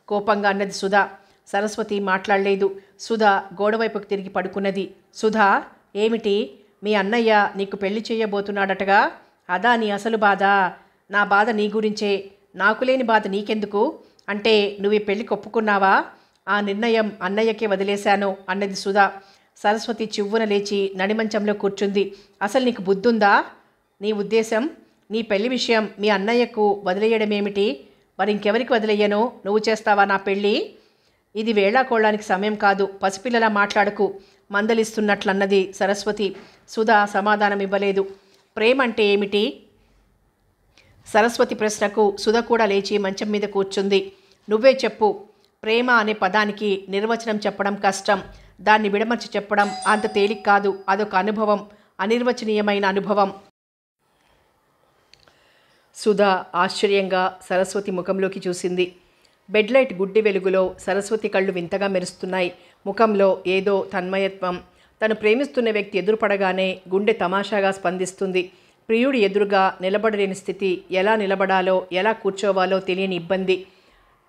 కోపంగా అన్నది సుధ. సరస్వతి మాట్లాడలేదు. సుధ గోడవైపుకు తిరిగి పడుకున్నది. సుధా, ఏమిటి? మీ అన్నయ్య నీకు పెళ్లి చేయబోతున్నాడటగా? అదా నీ అసలు బాధ? నా బాధ నీ గురించే. నాకు లేని బాధ నీకెందుకు? అంటే నువ్వు ఈ పెళ్లికి ఒప్పుకున్నావా? ఆ నిర్ణయం అన్నయ్యకే వదిలేశాను అన్నది సుధ. సరస్వతి చివ్వున లేచి నడిమంచంలో కూర్చుంది. అసలు నీకు బుద్ధుందా? నీ ఉద్దేశం నీ పెళ్లి విషయం మీ అన్నయ్యకు వదిలేయడమేమిటి? మరి ఇంకెవరికి వదిలేయను? నువ్వు చేస్తావా నా పెళ్ళి? ఇది వేళాకోళానికి సమయం కాదు. పసిపిల్లలా మాట్లాడకు మందలిస్తున్నట్లన్నది సరస్వతి. సుధ సమాధానం ఇవ్వలేదు. ప్రేమ అంటే ఏమిటి? సరస్వతి ప్రశ్నకు సుధ కూడా లేచి మంచం మీద కూర్చుంది. నువ్వే చెప్పు. ప్రేమ అనే పదానికి నిర్వచనం చెప్పడం కష్టం. దాన్ని విడమర్చి చెప్పడం అంత తేలిక కాదు. అదొక అనుభవం, అనిర్వచనీయమైన అనుభవం. సుధ ఆశ్చర్యంగా సరస్వతి ముఖంలోకి చూసింది. బెడ్లైట్ గుడ్డి వెలుగులో సరస్వతి కళ్ళు వింతగా మెరుస్తున్నాయి. ముఖంలో ఏదో తన్మయత్వం. తను ప్రేమిస్తున్న వ్యక్తి ఎదురుపడగానే గుండె తమాషాగా స్పందిస్తుంది. ప్రియుడి ఎదురుగా నిలబడలేని స్థితి. ఎలా నిలబడాలో, ఎలా కూర్చోవాలో తెలియని ఇబ్బంది.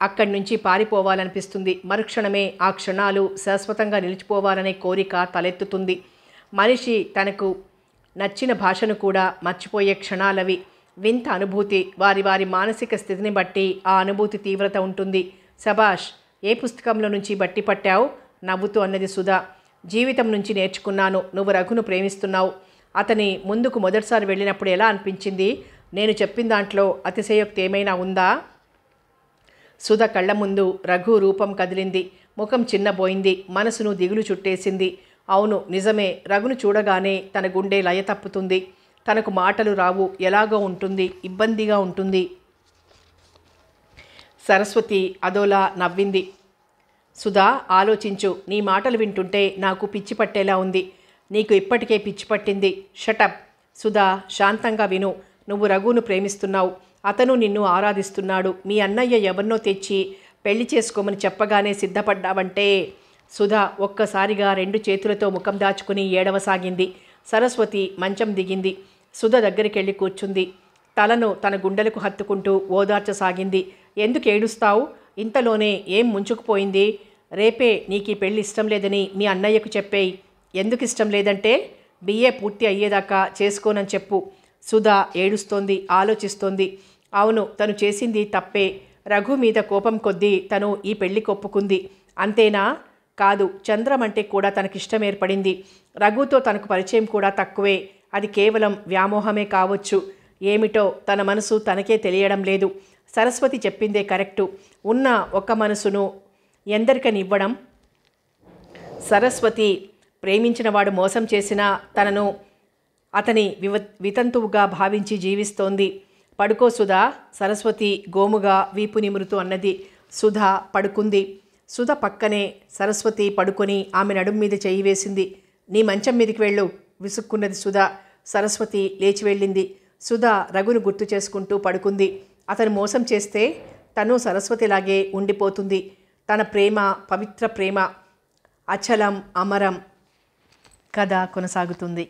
అక్కడి నుంచి పారిపోవాలనిపిస్తుంది. మరుక్షణమే ఆ క్షణాలు శాశ్వతంగా నిలిచిపోవాలనే కోరిక తలెత్తుతుంది. మనిషి తనకు నచ్చిన భాషను కూడా మర్చిపోయే క్షణాలవి. వింత అనుభూతి. వారి వారి మానసిక స్థితిని బట్టి ఆ అనుభూతి తీవ్రత ఉంటుంది. సబాష్, ఏ పుస్తకంలో నుంచి బట్టి పట్టావు? నవ్వుతూ అన్నది సుధ. జీవితం నుంచి నేర్చుకున్నాను. నువ్వు రఘును ప్రేమిస్తున్నావు. అతని ముందుకు మొదటిసారి వెళ్ళినప్పుడు ఎలా అనిపించింది? నేను చెప్పిన దాంట్లో అతిశయోక్తి ఏమైనా ఉందా? సుధ కళ్ళ ముందు రఘు రూపం కదిలింది. ముఖం చిన్నబోయింది. మనసును దిగులు చుట్టేసింది. అవును, నిజమే. రఘును చూడగానే తన గుండె లయ తప్పుతుంది. తనకు మాటలు రావు, ఎలాగో ఉంటుంది, ఇబ్బందిగా ఉంటుంది. సరస్వతి అదోలా నవ్వింది. సుధా, ఆలోచించు. నీ మాటలు వింటుంటే నాకు పిచ్చి పట్టేలా ఉంది. నీకు ఇప్పటికే పిచ్చి పట్టింది. షటప్. సుధా, శాంతంగా విను. నువ్వు రఘును ప్రేమిస్తున్నావు. అతను నిన్ను ఆరాధిస్తున్నాడు. మీ అన్నయ్య ఎవరినో తెచ్చి పెళ్లి చేసుకోమని చెప్పగానే సిద్ధపడ్డావంటే. సుధా ఒక్కసారిగా 2 చేతులతో ముఖం దాచుకుని ఏడవసాగింది. సరస్వతి మంచం దిగింది. సుధ దగ్గరికెళ్ళి కూర్చుంది. తలను తన గుండెలకు హత్తుకుంటూ ఓదార్చసాగింది. ఎందుకు ఏడుస్తావు? ఇంతలోనే ఏం ముంచుకుపోయింది? రేపే నీకు ఈ పెళ్ళి ఇష్టం లేదని మీ అన్నయ్యకు చెప్పేయి. ఎందుకు ఇష్టం లేదంటే బిఏ పూర్తి అయ్యేదాకా చేసుకోనని చెప్పు. సుధ ఏడుస్తోంది, ఆలోచిస్తోంది. అవును, తను చేసింది తప్పే. రఘు మీద కోపం కొద్దీ తను ఈ పెళ్లికి ఒప్పుకుంది. అంతేనా? కాదు, చంద్రం అంటే కూడా తనకిష్టం ఏర్పడింది. రఘుతో తనకు పరిచయం కూడా తక్కువే. అది కేవలం వ్యామోహమే కావచ్చు. ఏమిటో తన మనసు తనకే తెలియడం లేదు. సరస్వతి చెప్పిందే కరెక్టు. ఉన్న ఒక మనసును ఎందరికనివ్వడం? సరస్వతి ప్రేమించినవాడు మోసం చేసినా తనను అతని వితంతువుగా భావించి జీవిస్తోంది. పడుకో సుధా, సరస్వతి గోముగా వీపు నిమురుతూ అన్నది. సుధ పడుకుంది. సుధ పక్కనే సరస్వతి పడుకొని ఆమె నడుం మీద చెయ్యి వేసింది. నీ మంచం మీదకి వెళ్ళు విసుక్కున్నది సుధ. సరస్వతి లేచి వెళ్ళింది. సుధ రఘును గుర్తు చేసుకుంటూ పడుకుంది. అతను మోసం చేస్తే తను సరస్వతిలాగే ఉండిపోతుంది. తన ప్రేమ పవిత్ర ప్రేమ, అచలం అమరం. కథ కొనసాగుతుంది.